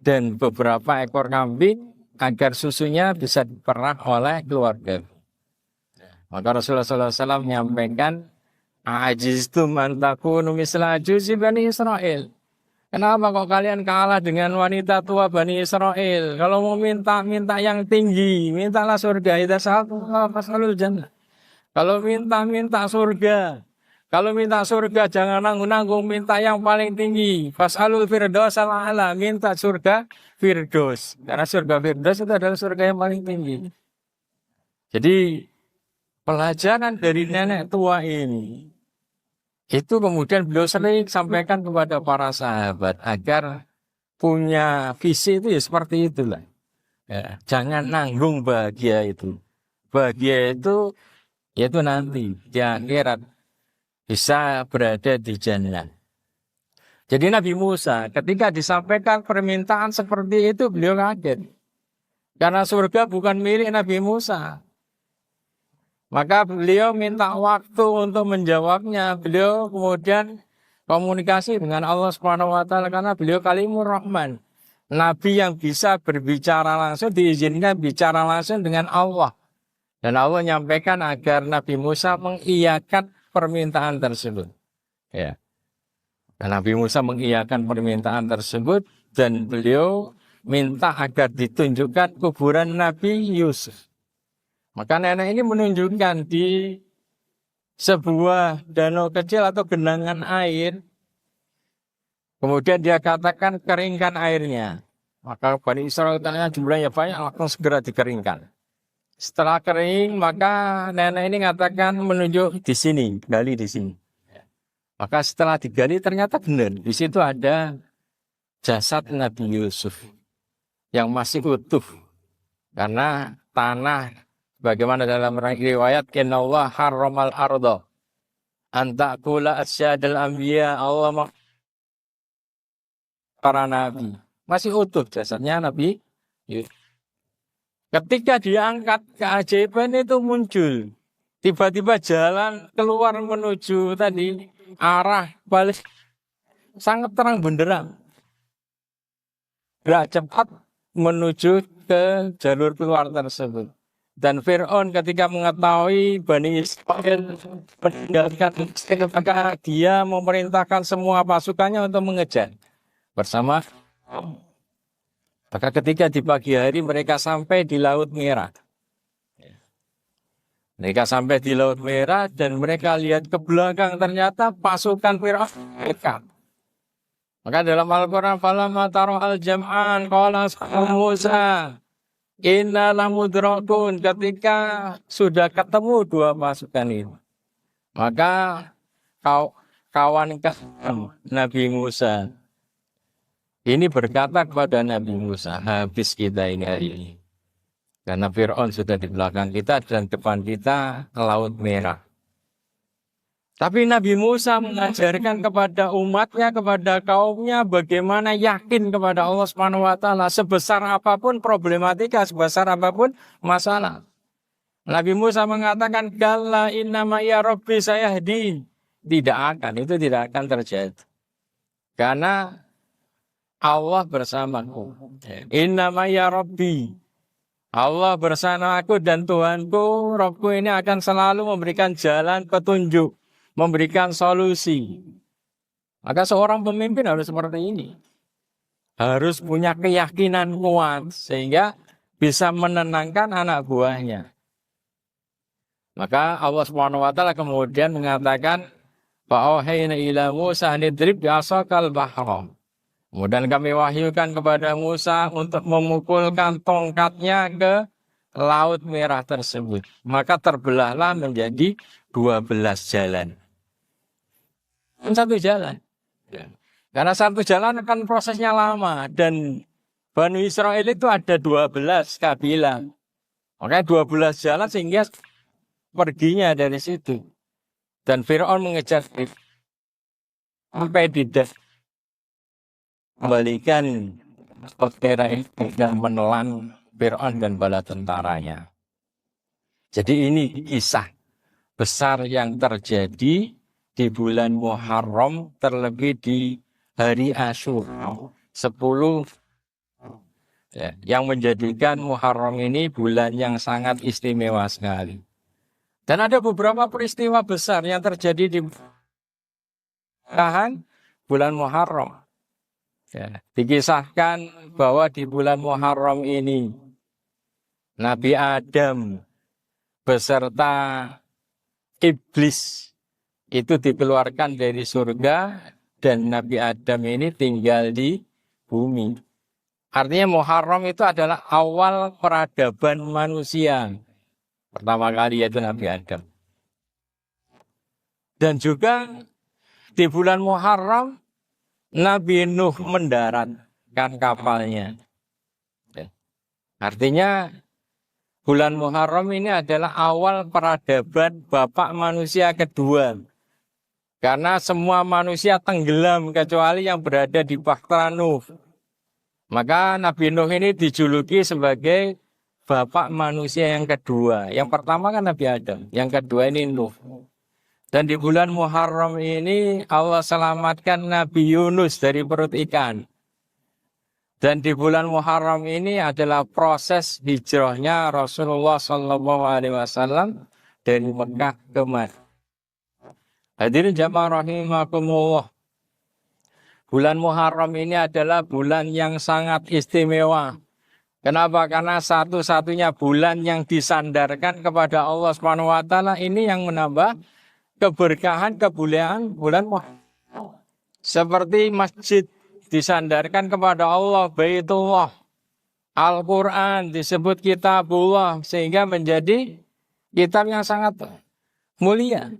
dan beberapa ekor kambing agar susunya bisa diperah oleh keluarga. Maka Rasulullah SAW menyampaikan, "Ajiztum an takunu misla ajuzi Bani Israel." Kenapa kok kalian kalah dengan wanita tua Bani Israel? Kalau mau minta yang tinggi, mintalah surga. Idza sa'altum fasalul jannah. Kalau minta surga. Kalau minta surga jangan nanggung-nanggung, minta yang paling tinggi. Fas'alul firdaus ala, minta surga firdaus. Karena surga firdaus itu adalah surga yang paling tinggi. Jadi pelajaran dari nenek tua ini itu kemudian beliau sering sampaikan kepada para sahabat agar punya visi itu ya seperti itulah. Ya, jangan nanggung bahagia itu. Bahagia itu yaitu nanti di akhirat bisa berada di jannah. Jadi Nabi Musa ketika disampaikan permintaan seperti itu beliau kaget. Karena surga bukan milik Nabi Musa. Maka beliau minta waktu untuk menjawabnya. Beliau kemudian komunikasi dengan Allah Subhanahu wa taala karena beliau kalimur rahman. Nabi yang bisa berbicara langsung diizinkan bicara langsung dengan Allah. Dan Allah menyampaikan agar Nabi Musa mengiyakan permintaan tersebut. Ya. Dan Nabi Musa mengiyakan permintaan tersebut dan beliau minta agar ditunjukkan kuburan Nabi Yusuf. Maka nenek ini menunjukkan di sebuah danau kecil atau genangan air. Kemudian dia katakan keringkan airnya. Maka Bani Israel tanya jumlahnya banyak langsung segera dikeringkan. Setelah kering maka nenek ini mengatakan menunjuk di sini, gali di sini. Maka setelah digali ternyata benar. Di situ ada jasad Nabi Yusuf yang masih utuh. Karena tanah bagaimana dalam riwayat Allah harramal arda antakula asyadal anbiya Allah para nabi. Masih utuh jasadnya Nabi Yusuf. Ketika diangkat keajaiban itu muncul. Tiba-tiba jalan keluar menuju tadi arah balik sangat terang benderang. Gerak cepat menuju ke jalur keluar tersebut. Dan Fir'aun ketika mengetahui Bani Israil meninggalkan maka dia memerintahkan semua pasukannya untuk mengejar bersama. Maka ketika di pagi hari mereka sampai di Laut Merah. Mereka sampai di Laut Merah dan mereka lihat ke belakang ternyata pasukan Fir'aun dekat. Maka dalam Al-Quran falamma tara'al jam'an qala Musa inna lamudrakun, ketika sudah ketemu dua pasukan ini. Maka kawan Nabi Musa ini berkata kepada Nabi Musa, habis kita ini hari ini. Karena Fir'aun sudah di belakang kita dan depan kita Laut Merah. Tapi Nabi Musa mengajarkan kepada umatnya, kepada kaumnya bagaimana yakin kepada Allah Subhanahu wa taala sebesar apapun problematika, sebesar apapun masalah. Nabi Musa mengatakan, "Kalla innama ya rabbi sayahdi." Itu tidak akan terjadi. Karena Allah bersamaku. Innama ya rabbi. Allah bersama aku dan Tuhanku, Rabbku ini akan selalu memberikan jalan petunjuk, memberikan solusi. Maka seorang pemimpin harus seperti ini. Harus punya keyakinan kuat sehingga bisa menenangkan anak buahnya. Maka Allah Subhanahu wa taala kemudian mengatakan, "Fa'auhayna ila Musa an idrib bi'asakal bahra." Kemudian kami wahyukan kepada Musa untuk memukulkan tongkatnya ke Laut Merah tersebut. Maka terbelahlah menjadi 12 jalan. Satu jalan. Karena satu jalan akan prosesnya lama. Dan Bani Israel itu ada 12 kabilah. Makanya 12 jalan sehingga perginya dari situ. Dan Fir'aun mengejar sampai di kembalikan Kera itu dan menelan Fir'aun dan bala tentaranya. Jadi ini kisah besar yang terjadi di bulan Muharram, terlebih di hari Asyura 10 ya, yang menjadikan Muharram ini bulan yang sangat istimewa sekali. Dan ada beberapa peristiwa besar yang terjadi di bulan Muharram. Ya, dikisahkan bahwa di bulan Muharram ini Nabi Adam beserta iblis itu dikeluarkan dari surga dan Nabi Adam ini tinggal di bumi. Artinya Muharram itu adalah awal peradaban manusia. Pertama kali yaitu Nabi Adam. Dan juga di bulan Muharram Nabi Nuh mendaratkan kapalnya. Artinya bulan Muharram ini adalah awal peradaban bapak manusia kedua. Karena semua manusia tenggelam kecuali yang berada di Bahtera Nuh. Maka Nabi Nuh ini dijuluki sebagai bapak manusia yang kedua. Yang pertama kan Nabi Adam, yang kedua ini Nuh. Dan di bulan Muharram ini Allah selamatkan Nabi Yunus dari perut ikan. Dan di bulan Muharram ini adalah proses hijrahnya Rasulullah SAW dari Mekah ke Madinah. Hadirin jamaah rahimakumullah. Bulan Muharram ini adalah bulan yang sangat istimewa. Kenapa? Karena satu-satunya bulan yang disandarkan kepada Allah Subhanahu wa taala ini yang menambah keberkahan kemuliaan bulan Muharram. Seperti masjid disandarkan kepada Allah, Baitullah. Al-Qur'an disebut kitabullah sehingga menjadi kitab yang sangat mulia.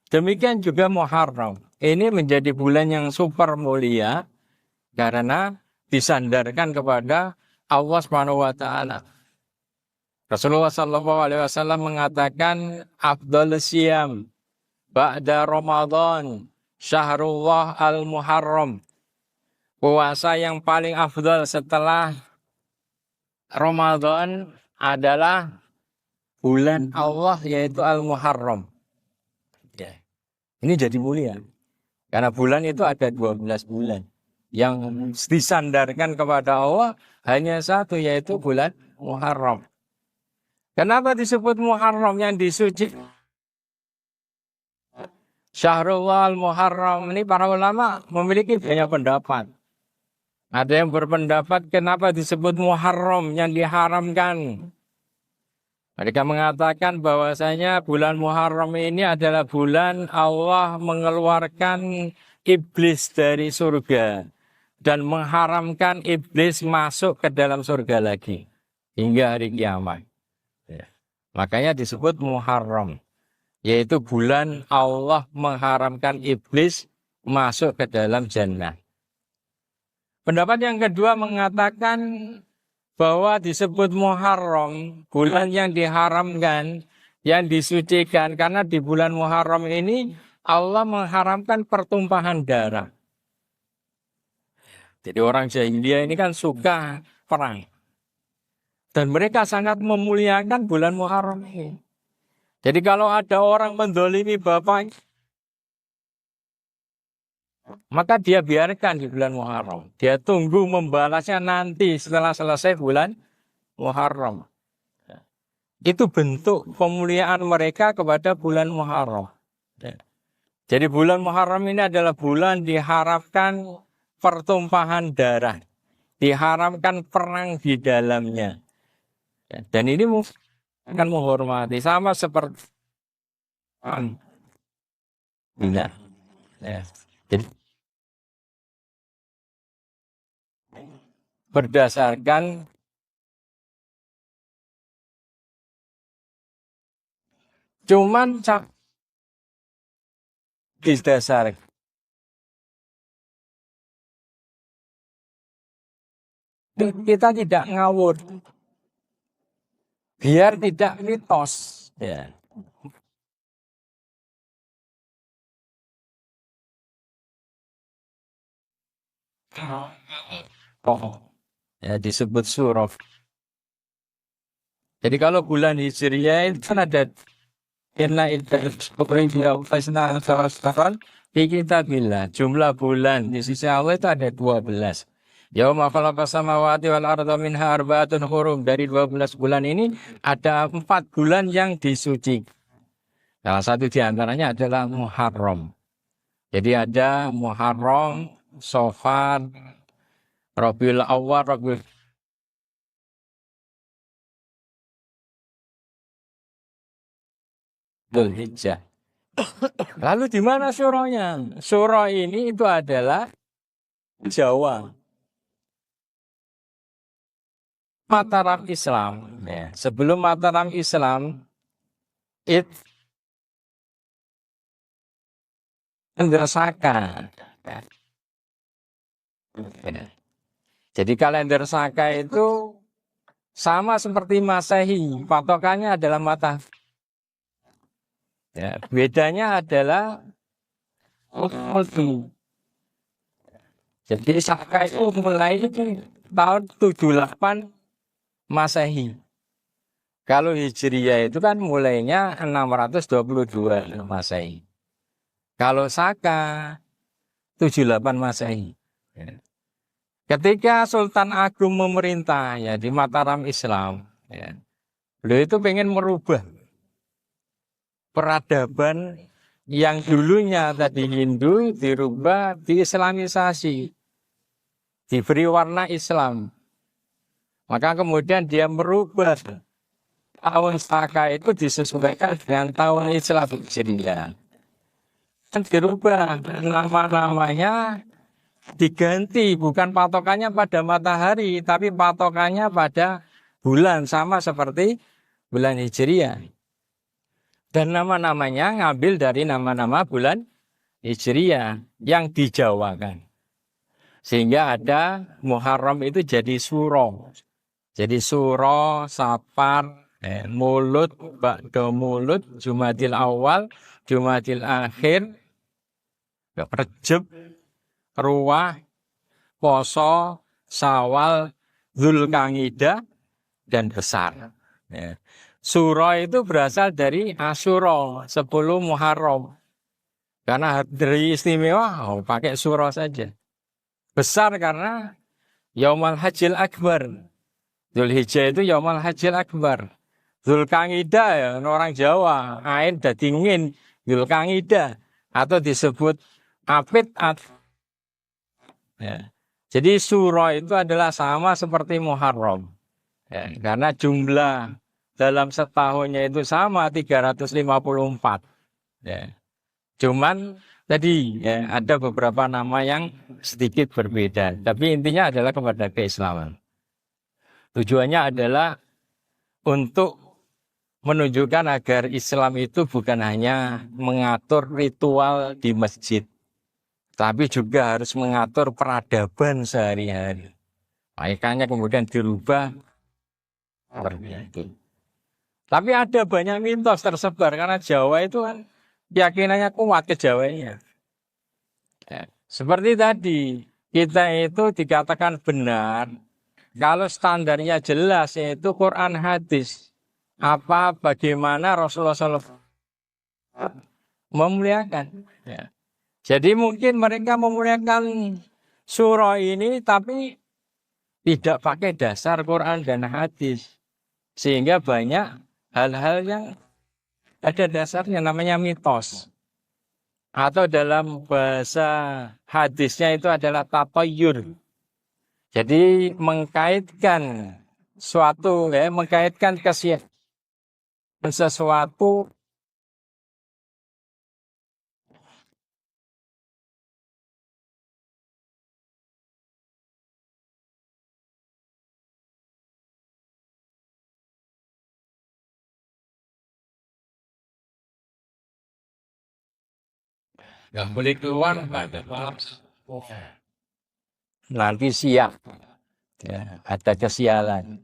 Demikian juga Muharram. Ini menjadi bulan yang super mulia karena disandarkan kepada Allah Subhanahu wa taala. Rasulullah sallallahu alaihi wasallam mengatakan afdhalus siyam ba'da Ramadan syahrullah al-Muharram. Puasa yang paling afdal setelah Ramadan adalah bulan Allah yaitu al-Muharram. Ya. Ini jadi mulia. Karena bulan itu ada 12 bulan. Yang disandarkan kepada Allah hanya satu yaitu bulan Muharram. Kenapa disebut Muharram yang disuci? Syahrullah al-Muharram ini para ulama memiliki banyak pendapat. Ada yang berpendapat kenapa disebut Muharram yang diharamkan. Mereka mengatakan bahwasanya bulan Muharram ini adalah bulan Allah mengeluarkan iblis dari surga dan mengharamkan iblis masuk ke dalam surga lagi hingga hari kiamat. Ya. Makanya disebut Muharram, yaitu bulan Allah mengharamkan iblis masuk ke dalam jannah. Pendapat yang kedua mengatakan bahwa disebut Muharram, bulan yang diharamkan, yang disucikan, karena di bulan Muharram ini Allah mengharamkan pertumpahan darah. Jadi orang jahiliyah ini kan suka perang. Dan mereka sangat memuliakan bulan Muharram ini. Jadi kalau ada orang mendolimi bapaknya, maka dia biarkan di bulan Muharram. Dia tunggu membalasnya nanti setelah selesai bulan Muharram. Itu bentuk pemuliaan mereka kepada bulan Muharram. Jadi bulan Muharram ini adalah bulan diharapkan pertumpahan darah. Diharamkan perang di dalamnya. Dan ini akan menghormati. Sama seperti ya. Jadi berdasarkan cuman didasarkan kita tidak ngawur biar tidak mitos ya. Ya disebut surah. Jadi kalau bulan Hijriah itu kan ada inna di kitabillah. Jumlah bulan di sisi Allah itu ada 12. Yauma khalaqas samawati wal arda minha arba'atun hurum. Dari 12 bulan ini ada 4 bulan yang disuci. Salah satu di antaranya adalah Muharram. Jadi ada Muharram, Safar, Rabiul Awwal, Rabiul Dzulhijjah. Lalu di mana surahnya? Surah ini itu adalah Jawa. Mataram Islam. Ya. Sebelum Mataram Islam, itu kalender Saka. Ya. Jadi kalender Saka itu sama seperti Masehi. Patokannya adalah mata. Ya. Bedanya adalah waktu. Jadi Saka itu mulai itu tahun 78 Masehi. Kalau Hijriyah itu kan mulainya 622 Masehi. Kalau Saka 78 Masehi. Ya. Ketika Sultan Agung memerintah ya di Mataram Islam, ya, beliau itu pengen merubah peradaban yang dulunya tadi Hindu dirubah diislamisasi, diberi warna Islam. Maka kemudian dia merubah tahun Saka itu disesuaikan dengan tahun Islam Hijriyah. Dan dirubah nama-namanya diganti, bukan patokannya pada matahari, tapi patokannya pada bulan, sama seperti bulan Hijriyah. Dan nama-namanya ngambil dari nama-nama bulan Hijriyah yang dijawakan. Sehingga ada Muharram itu jadi Suro. Jadi Suro, Safar, Mulut, Ba'da Mulut, Jumadil Awal, Jumadil Akhir, Rejeb, Ruwah, Poso, Sawal, Dzulqa'dah, dan Besar. Ya. Suro itu berasal dari Asyura, 10 Muharram. Karena hari istimewa, pakai Suro saja. Besar karena Yaumul Hajjil Akbar. Dzulhijjah itu Yaumul Hajjil Akbar. Dzulqa'dah ya, orang Jawa, ain dingin, Dzulqa'dah atau disebut Apit. Ya. Jadi Suro itu adalah sama seperti Muharram. Ya, karena jumlah dalam setahunnya itu sama 354. Ya. Cuman tadi ya, ada beberapa nama yang sedikit berbeda. Tapi intinya adalah kepada keislaman. Tujuannya adalah untuk menunjukkan agar Islam itu bukan hanya mengatur ritual di masjid, tapi juga harus mengatur peradaban sehari-hari. Makanya kemudian dirubah. Tapi ada banyak mitos tersebar karena Jawa itu kan keyakinannya kuat kejawanya. Ya. Seperti tadi, kita itu dikatakan benar kalau standarnya jelas yaitu Quran hadis. Apa bagaimana Rasulullah SAW memuliakan. Ya. Jadi mungkin mereka memuliakan surah ini tapi tidak pakai dasar Quran dan hadis. Sehingga banyak hal-hal yang ada dasarnya namanya mitos. Atau dalam bahasa hadisnya itu adalah tatoyur. Jadi mengkaitkan suatu, ya, mengkaitkan sesuatu. Nggak boleh keluar pada nanti siap, ya, ada kesialan.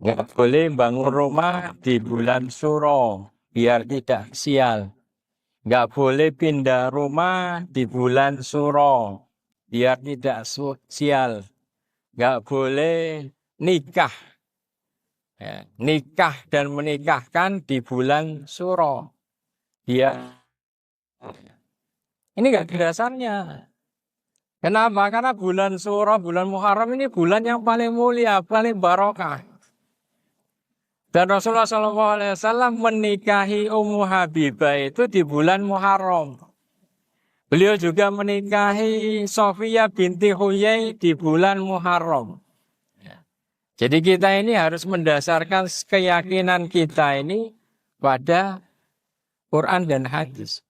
Nggak boleh bangun rumah di bulan Suro biar tidak sial. Nggak boleh pindah rumah di bulan Suro biar tidak sial. Nggak boleh nikah, ya, nikah dan menikahkan di bulan Suro. Ini nggak ada dasarnya. Kenapa? Karena bulan Suro, bulan Muharram ini bulan yang paling mulia, paling barokah. Dan Rasulullah SAW menikahi Ummu Habibah itu di bulan Muharram. Beliau juga menikahi Sofia binti Huyai di bulan Muharram. Jadi kita ini harus mendasarkan keyakinan kita ini pada Quran dan hadis.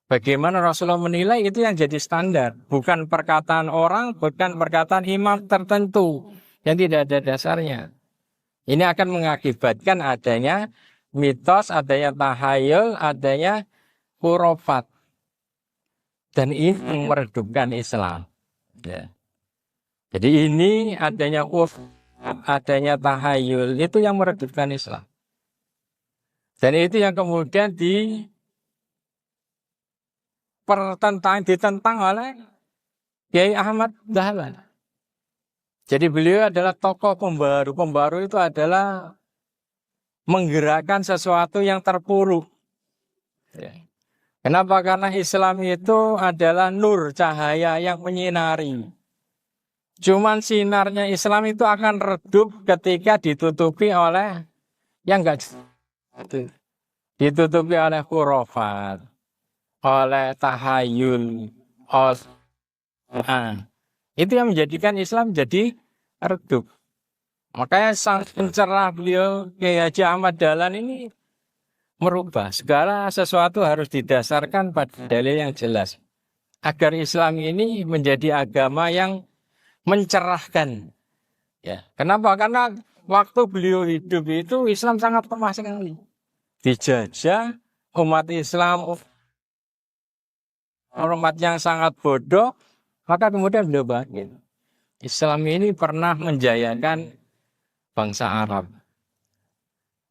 Bagaimana Rasulullah menilai itu yang jadi standar, bukan perkataan orang, bukan perkataan imam tertentu yang tidak ada dasarnya. Ini akan mengakibatkan adanya mitos, adanya tahayul, adanya khurafat. Dan ini meredupkan Islam. Ya. Jadi ini adanya adanya tahayul itu yang meredupkan Islam. Dan itu yang kemudian ditentang oleh Kiai Ahmad Dahlan. Jadi beliau adalah tokoh pembaru. Pembaru itu adalah menggerakkan sesuatu yang terpuruk. Ya. Kenapa? Karena Islam itu adalah nur, cahaya yang menyinari. Cuman sinarnya Islam itu akan redup ketika ditutupi oleh yang enggak ditutupi oleh khurafat, oleh tahayul, itu yang menjadikan Islam jadi redup. Makanya sang pencerah beliau Kiai Haji Ahmad Dahlan ini merubah segala sesuatu harus didasarkan pada dalil yang jelas agar Islam ini menjadi agama yang mencerahkan. Ya, kenapa? Karena waktu beliau hidup itu Islam sangat lemah sekali. Dijajah umat Islam, umat yang sangat bodoh, maka kemudian beliau bangkit. Islam ini pernah menjayakan bangsa Arab.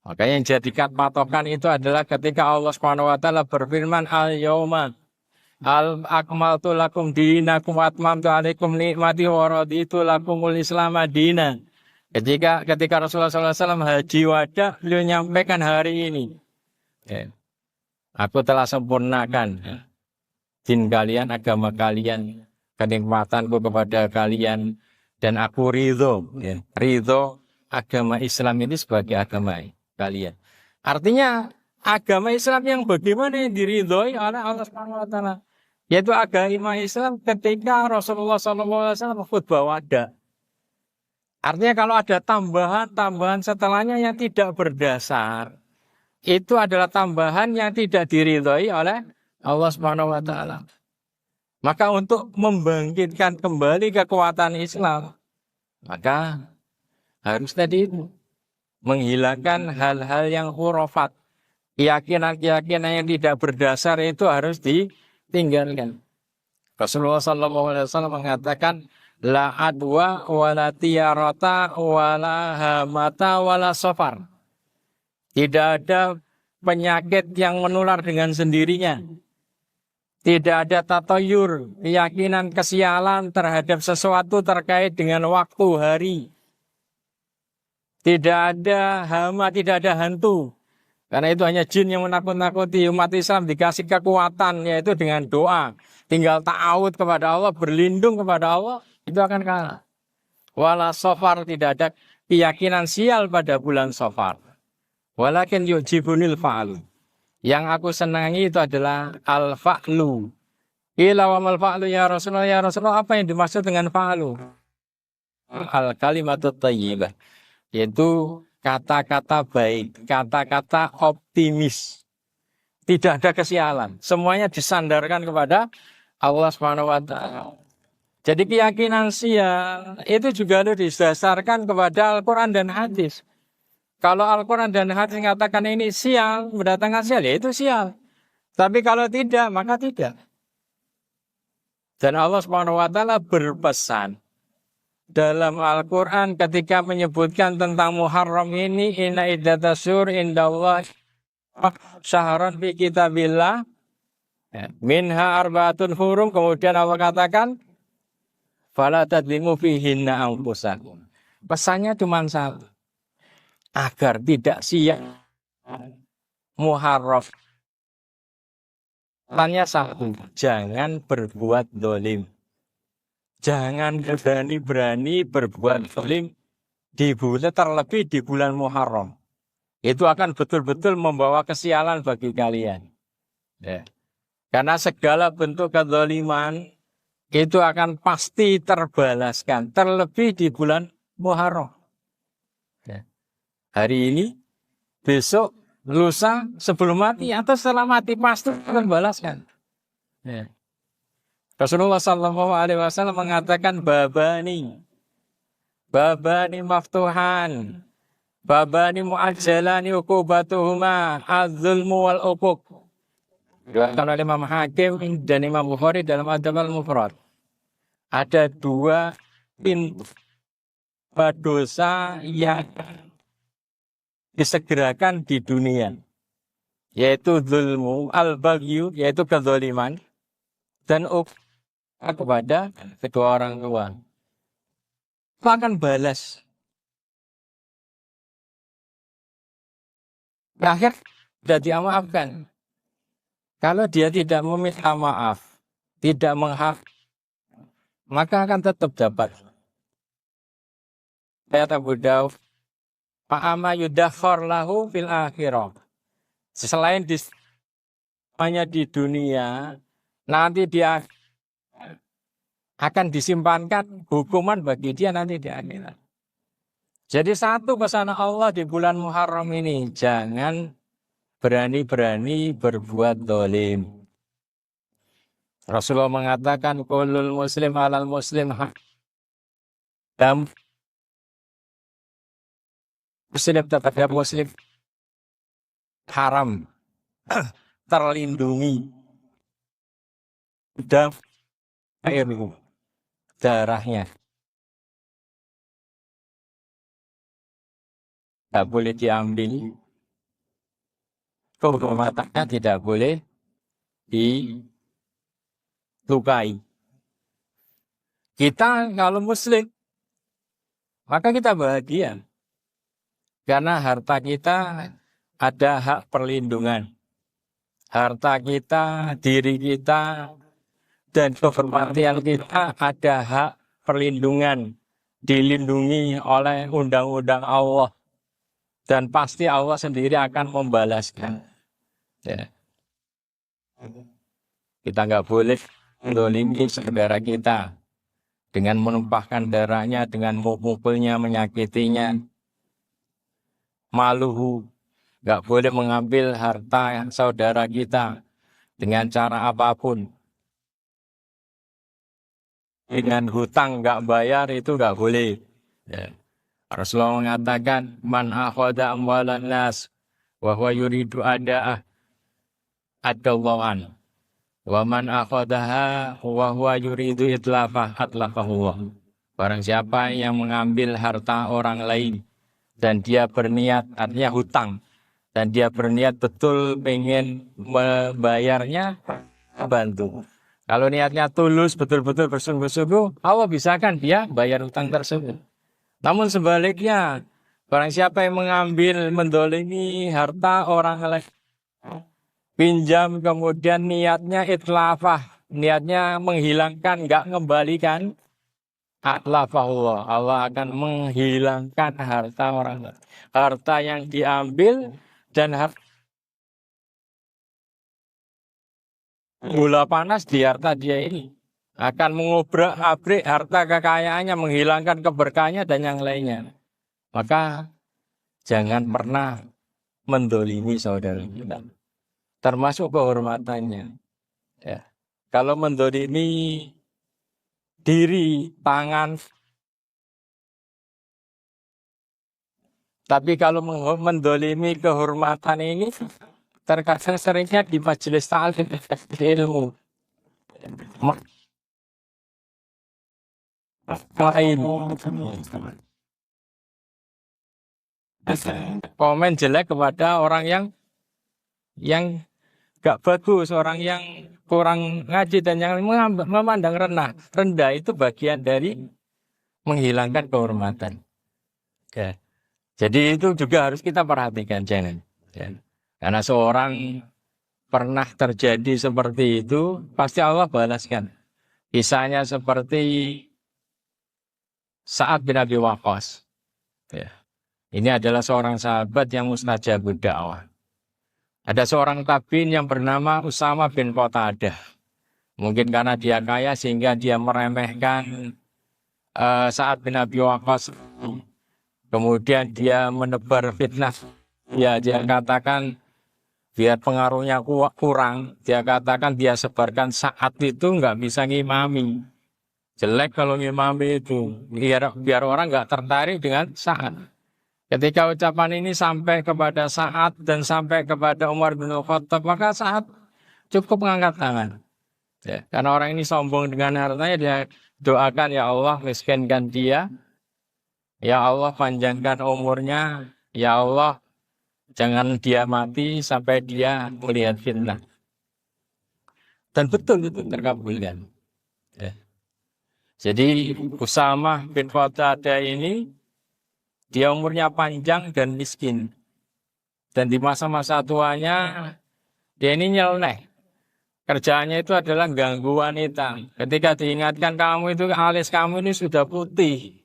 Maka yang jadikan patokan itu adalah ketika Allah Subhanahu wa taala berfirman al-yauma akmaltu lakum dinakum wa atmamtu alaikum ni'mati wa raditu lakumul Islam madina. Ketika Rasulullah SAW haji wada, beliau menyampaikan hari ini, ya, aku telah sempurnakan din kalian, agama kalian, kenikmatanku kepada kalian, dan aku ridho, ya, ridho agama Islam ini sebagai agama kalian. Artinya agama Islam yang bagaimana yang diridhoi oleh Allah Subhanahu wa taala, yaitu agama Islam ketika Rasulullah SAW khutbah wada. Artinya kalau ada tambahan setelahnya yang tidak berdasar, itu adalah tambahan yang tidak diridhoi oleh Allah Subhanahu wa taala. Maka untuk membangkitkan kembali kekuatan Islam, maka harus tadi itu menghilangkan hal-hal yang khurafat. Keyakinan-keyakinan yang tidak berdasar itu harus ditinggalkan. Rasulullah SAW mengatakan la adwa wala tiyarata wala hamata wala safar. Tidak ada penyakit yang menular dengan sendirinya. Tidak ada tatayur, keyakinan kesialan terhadap sesuatu terkait dengan waktu, hari. Tidak ada hama, tidak ada hantu. Karena itu hanya jin yang menakut-nakuti. Umat Islam dikasih kekuatan, yaitu dengan doa. Tinggal ta'awud kepada Allah, berlindung kepada Allah, itu akan kalah. Wala sofar, tidak ada keyakinan sial pada bulan sofar. Walakin yujibunil fa'lu. Yang aku senangi itu adalah al-fa'lu. Ila wa mal fa'lu ya Rasulullah, apa yang dimaksud dengan fa'lu? Al-kalimatut thayyibah. Yaitu kata-kata baik, kata-kata optimis. Tidak ada kesialan. Semuanya disandarkan kepada Allah Subhanahu wa taala. Jadi keyakinan sial itu juga harus didasarkan kepada Al-Quran dan hadis. Kalau Al-Quran dan hadis mengatakan ini sial, mendatangkan sial, ya itu sial. Tapi kalau tidak, maka tidak. Dan Allah Subhanahu wa taala berpesan dalam Al-Quran ketika menyebutkan tentang Muharram ini, inna iddatasur indallah syaharan fi kitabillah minha arba'atun hurum, kemudian Allah katakan fala tadlimu fihinna anfusakum. Pesannya cuma satu, agar tidak sia Muharram. Tanya satu, jangan berbuat dolim. Jangan berani-berani berbuat zalim di bulan, terlebih di bulan Muharram. Itu akan betul-betul membawa kesialan bagi kalian. Ya. Karena segala bentuk kezaliman itu akan pasti terbalaskan, terlebih di bulan Muharram. Ya. Hari ini, besok, lusa, sebelum mati atau setelah mati pasti akan terbalaskan. Ya. Rasulullah Shallallahu Alaihi Wasallam mengatakan babani maftuhan, babani muajjalani uqubatuhuma az-zulmu wal uquq. Diriwayatkan oleh Imam Hakim dan Imam Bukhari dalam Adab al-Mufrad. Ada dua pintu dosa yang disegerakan di dunia, yaitu zulmu al-baghyu, yaitu kezaliman, dan kepada kedua orang tua. Itu akan balas. Akhir tidak dimaafkan. Kalau dia tidak meminta maaf, tidak maka akan tetap dapat. Ayat Abu Daud, fa'ama yudakhor lahu fil akhirah. Selain hanya di dunia, nanti dia akan disimpankan hukuman bagi dia nanti di akhirat. Jadi satu pesan Allah di bulan Muharram ini, jangan berani-berani berbuat dolim. Rasulullah mengatakan, kulul muslim alal muslim dan muslim terhadap muslim haram, terlindungi dan darahnya. Tidak boleh diambil, kehormatannya tidak boleh dilukai. Kita kalau muslim, maka kita bahagia. Karena harta kita ada hak perlindungan. Harta kita, diri kita, dan kehormatan kita ada hak perlindungan. Dilindungi oleh undang-undang Allah. Dan pasti Allah sendiri akan membalaskan. Ya. Kita nggak boleh mendolimi saudara kita dengan menumpahkan darahnya, dengan mukulnya, menyakitinya. Maluhu, nggak boleh mengambil harta saudara kita dengan cara apapun. Dengan hutang nggak bayar itu nggak boleh. Ya. Rasulullah mengatakan, man akhadha amwalan nas wa huwa yuridu ada'ah ad-dawawan. Wa man akhadhaha wa huwa yuridu itlafah atlafahullah. Barang siapa yang mengambil harta orang lain dan dia berniat, artinya hutang, dan dia berniat betul pengen membayarnya, bantu. Kalau niatnya tulus, betul-betul bersungguh-sungguh, Allah bisa kan dia bayar hutang tersebut. Namun sebaliknya, barang siapa yang mengambil, mendolimi harta orang lain, pinjam kemudian niatnya itlafah, niatnya menghilangkan, enggak mengembalikan, atlafahullah, Allah akan menghilangkan harta orang lain. Harta yang diambil dan gula panas di harta dia ini akan mengobrak-abrik harta kekayaannya, menghilangkan keberkahannya dan yang lainnya. Maka jangan pernah mendolimi saudara kita, termasuk kehormatannya. Ya. Kalau mendolimi diri, tangan, tapi kalau mendolimi kehormatan ini, terkadang seringnya di majelis ta'lim ilmu. Komen jelek kepada orang yang gak bagus, orang yang kurang ngaji dan yang memandang rendah itu bagian dari menghilangkan kehormatan. Ya. Jadi itu juga harus kita perhatikan, jangan. Ya. Karena seorang pernah terjadi seperti itu, pasti Allah balaskan. Kisahnya seperti Sa'ad bin Abi Waqqas. Ya. Ini adalah seorang sahabat yang mustajabud dakwah. Ada seorang tabi'in yang bernama Usama bin Qatadah. Mungkin karena dia kaya sehingga dia meremehkan Sa'ad bin Abi Waqqas. Kemudian dia menebar fitnah. Ya, dia katakan biar pengaruhnya kurang, dia katakan dia sebarkan saat itu nggak bisa ngimami. Jelek kalau ngimami itu, biar orang nggak tertarik dengan saat. Ketika ucapan ini sampai kepada Sa'ad dan sampai kepada Umar bin Khattab, maka Sa'ad cukup mengangkat tangan. Ya, karena orang ini sombong dengan hartanya, dia doakan, ya Allah miskinkan dia, ya Allah panjangkan umurnya, ya Allah jangan dia mati sampai dia melihat fitnah. Dan betul itu terkabulkan. Ya. Jadi Usamah bin Qatadah ini dia umurnya panjang dan miskin. Dan di masa-masa tuanya dia ini nyeleneh. Kerjaannya itu adalah ganggu wanita. Ketika diingatkan kamu itu alis kamu ini sudah putih.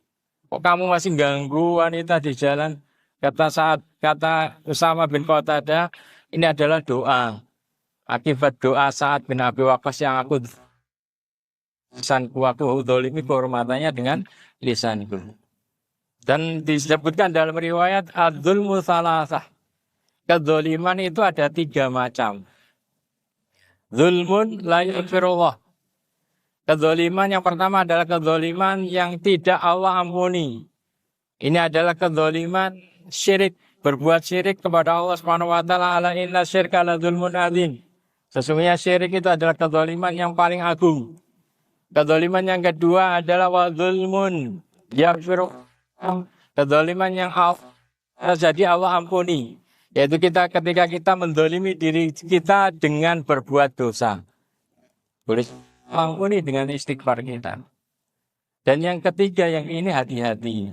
Kok kamu masih ganggu wanita di jalan? Kata Usamah bin Qatadah, ini adalah doa. Akibat doa Sa'ad bin Abi Waqqas yang aku lisanku aku dzalimi kehormatannya dengan lisanku. Dan disebutkan dalam riwayat adzulmu salasah. Kedzaliman itu ada 3 macam. Zulmun la yaghfirullah. Kedzaliman yang pertama adalah kedzaliman yang tidak Allah ampuni. Ini adalah kedzaliman syirik, berbuat syirik kepada Allah Subhanahu wa taala. Ala inna syirka la dzulmun adzim. Sesungguhnya syirik itu adalah kedzaliman yang paling agung. Kedzaliman yang kedua adalah wa dzulmun yaghfirullah. Kedzaliman yang jadi Allah ampuni, yaitu ketika kita mendolimi diri kita dengan berbuat dosa, boleh ampuni dengan istighfar kita. Dan yang ketiga yang ini hati-hati.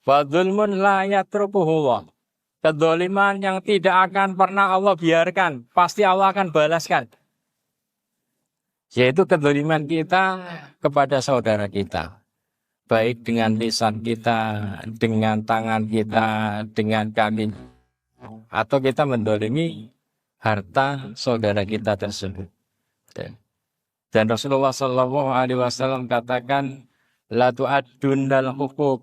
Wa dzulmun la yatrukuhullah. Kedzaliman yang tidak akan pernah Allah biarkan, pasti Allah akan balaskan. Yaitu kedzaliman kita kepada saudara kita. Baik dengan lisan kita, dengan tangan kita, dengan kaki, atau kita mendolimi harta saudara kita tersebut. Dan Rasulullah SAW katakan, la tu'addunnal huquq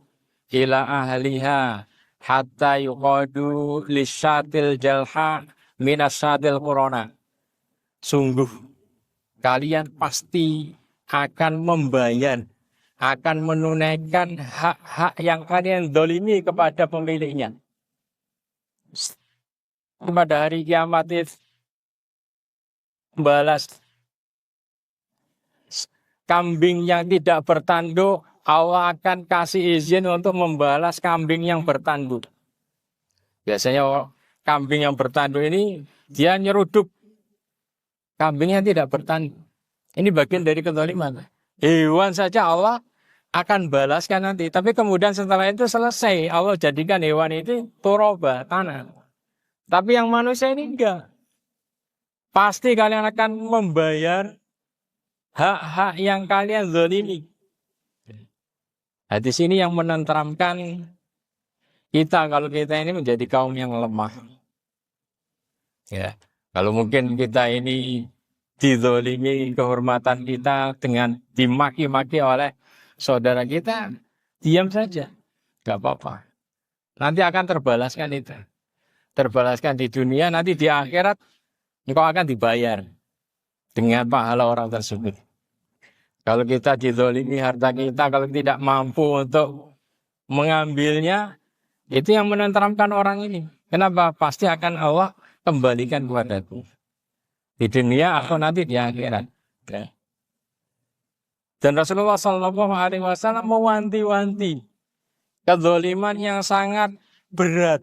ila ahliha hatta yuqadu lisyatil jalha minasyatil qurana. Sungguh kalian pasti akan membayar, akan menunaikan hak-hak yang kalian dolimi kepada pemiliknya. Pada hari kiamat itu balas kambing yang tidak bertanduk, Allah akan kasih izin untuk membalas kambing yang bertanduk. Biasanya kambing yang bertanduk ini dia nyeruduk kambing yang tidak bertanduk. Ini bagian dari kezaliman. Hewan saja Allah akan balaskan nanti. Tapi kemudian setelah itu selesai, Allah jadikan hewan itu turoba, tanah. Tapi yang manusia ini enggak. Pasti kalian akan membayar hak-hak yang kalian zalimi. Hadis ini yang menenteramkan kita kalau kita ini menjadi kaum yang lemah. Ya, kalau mungkin kita ini dizalimi kehormatan kita dengan dimaki-maki oleh saudara kita, diam saja, nggak apa-apa. Nanti akan terbalaskan itu, terbalaskan di dunia, nanti di akhirat engkau akan dibayar dengan pahala orang tersebut. Kalau kita dizalimi harta kita, kalau tidak mampu untuk mengambilnya, itu yang menenteramkan orang ini. Kenapa? Pasti akan Allah kembalikan kepadaku. Di dunia atau nanti di akhirat. Ya. Dan Rasulullah SAW mewanti-wanti kezaliman yang sangat berat,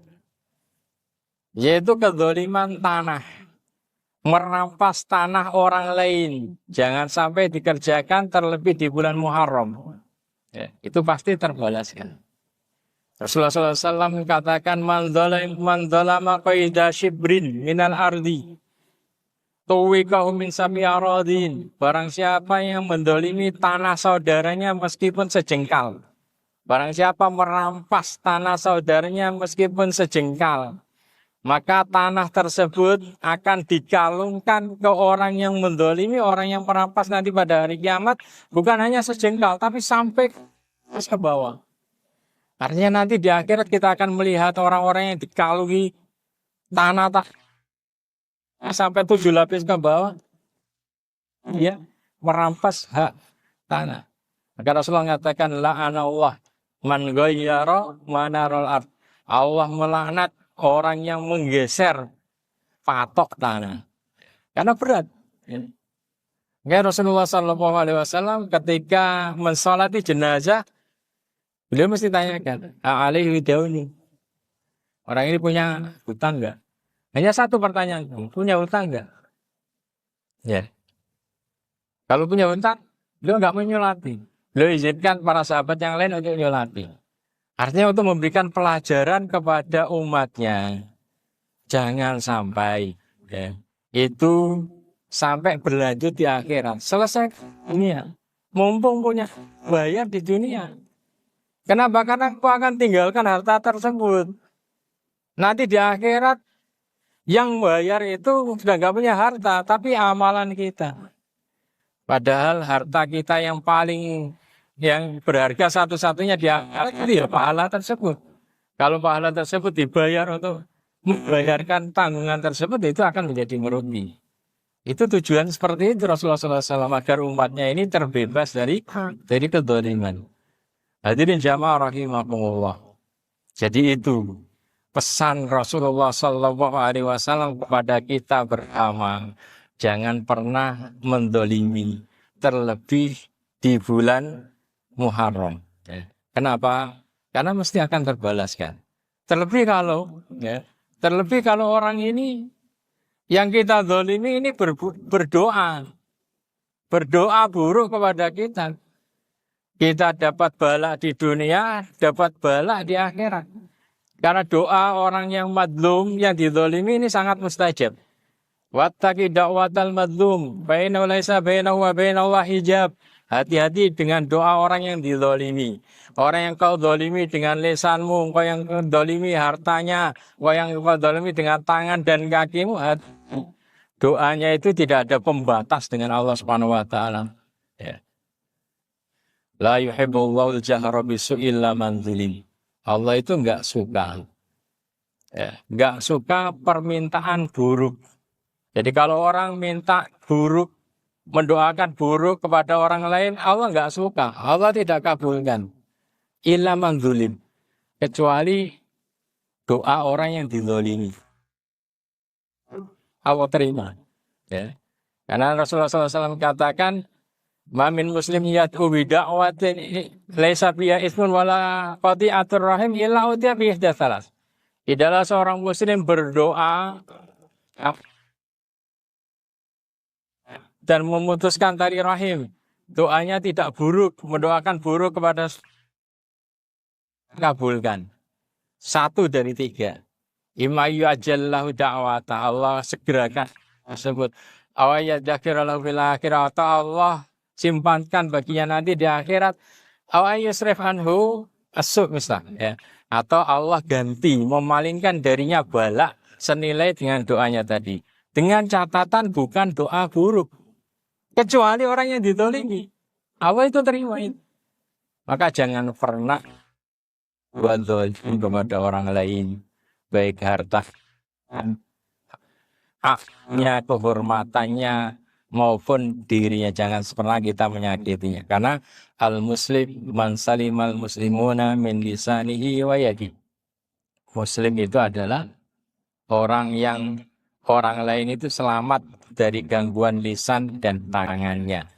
yaitu kezaliman tanah, merampas tanah orang lain. Jangan sampai dikerjakan terlebih di bulan Muharram. Ya, itu pasti terbalaskan. Rasulullah SAW katakan man dzalama qaida shibrin minal ardi tuwikahu min sami aradin. Barang siapa yang mendolimi tanah saudaranya meskipun sejengkal. Barang siapa merampas tanah saudaranya meskipun sejengkal, maka tanah tersebut akan dikalungkan ke orang yang mendolimi, orang yang merampas nanti pada hari kiamat. Bukan hanya sejengkal, tapi sampai ke bawah. Artinya nanti di akhirat kita akan melihat orang-orang yang dikalungi tanah sampai 7 lapis ke bawah, ya, merampas hak tanah. Maka Rasulullah mengatakan la'anallah man ghayyara manarul ard. Allah melaknat orang yang menggeser patok tanah. Karena berat. Ya. Maka Rasulullah Shallallahu Alaihi Wasallam ketika mensolati jenazah, beliau mesti tanyakan, alaihi dauni. Orang ini punya hutang enggak? Hanya satu pertanyaan, punya hutang enggak? Ya. Kalau punya hutang, beliau enggak menyolati. Beliau izinkan para sahabat yang lain untuk menyolati. Artinya untuk memberikan pelajaran kepada umatnya. Jangan sampai ya, itu sampai berlanjut di akhirat. Selesai dunia. Mumpung punya bayar di dunia. Kenapa? Karena aku akan tinggalkan harta tersebut. Nanti di akhirat yang bayar itu sudah nggak punya harta, tapi amalan kita. Padahal harta kita yang paling yang berharga satu-satunya di akhirat itu ya pahala tersebut. Kalau pahala tersebut dibayar untuk membayarkan tanggungan tersebut, itu akan menjadi merugi. Itu tujuan seperti itu Rasulullah SAW agar umatnya ini terbebas dari kedzaliman. Hadirin jamaah rahimakumullah. Jadi itu pesan Rasulullah SAW kepada kita bersama. Jangan pernah mendolimi, terlebih di bulan Muharram. Ya. Kenapa? Karena mesti akan terbalaskan. Terlebih kalau orang ini yang kita zalimi ini berdoa buruk kepada kita. Kita dapat bala di dunia, dapat bala di akhirat. Karena doa orang yang madlum, yang dizalimi ini sangat mustajab. Wattaqi da'watal madlum, bainahu laisa bainahu wa bainallah hijab. Hati-hati dengan doa orang yang dizalimi. Orang yang kau zalimi dengan lisanmu, kau yang zalimi hartanya, kau yang kau zalimi dengan tangan dan kakimu. Doanya itu tidak ada pembatas dengan Allah Subhanahu wa taala. Ya. La yuhibbullahu al-jahra bisu'i illa man zulim. Allah itu enggak suka. Ya, enggak suka permintaan buruk. Jadi kalau orang minta buruk, mendoakan buruk kepada orang lain, Allah enggak suka. Allah tidak kabulkan. Illa man zulim. Kecuali doa orang yang dizalimi. Allah terima. Ya. Karena Rasulullah SAW katakan, Mamin muslim yad'u bida'watin laisa biha ismun wala qati'atur rahim illa utiya bi ihdatsalas. Tidaklah seorang muslim berdoa dan memutuskan tali rahim. Doanya tidak buruk, mendoakan buruk kepada kabulkan. 1 dari 3. Imayu ajallahu da'wata, Allah segerakan tersebut. Awayat dakiralahu fil akhirah, atau Allah simpankan baginya nanti di akhirat. Awayusrif anhu as-su' misalnya, ya. Atau Allah ganti, memalingkan darinya bala senilai dengan doanya tadi. Dengan catatan bukan doa buruk. Kecuali orang yang ditolimi. Allah itu terima itu. Maka jangan pernah buat zalim kepada orang lain. Baik harta, haknya, kehormatannya, maupun dirinya. Jangan pernah kita menyakitinya. Karena al-muslim man salimal muslimuna min lisanihi wa yadi. Muslim itu adalah orang yang orang lain itu selamat dari gangguan lisan dan tangannya.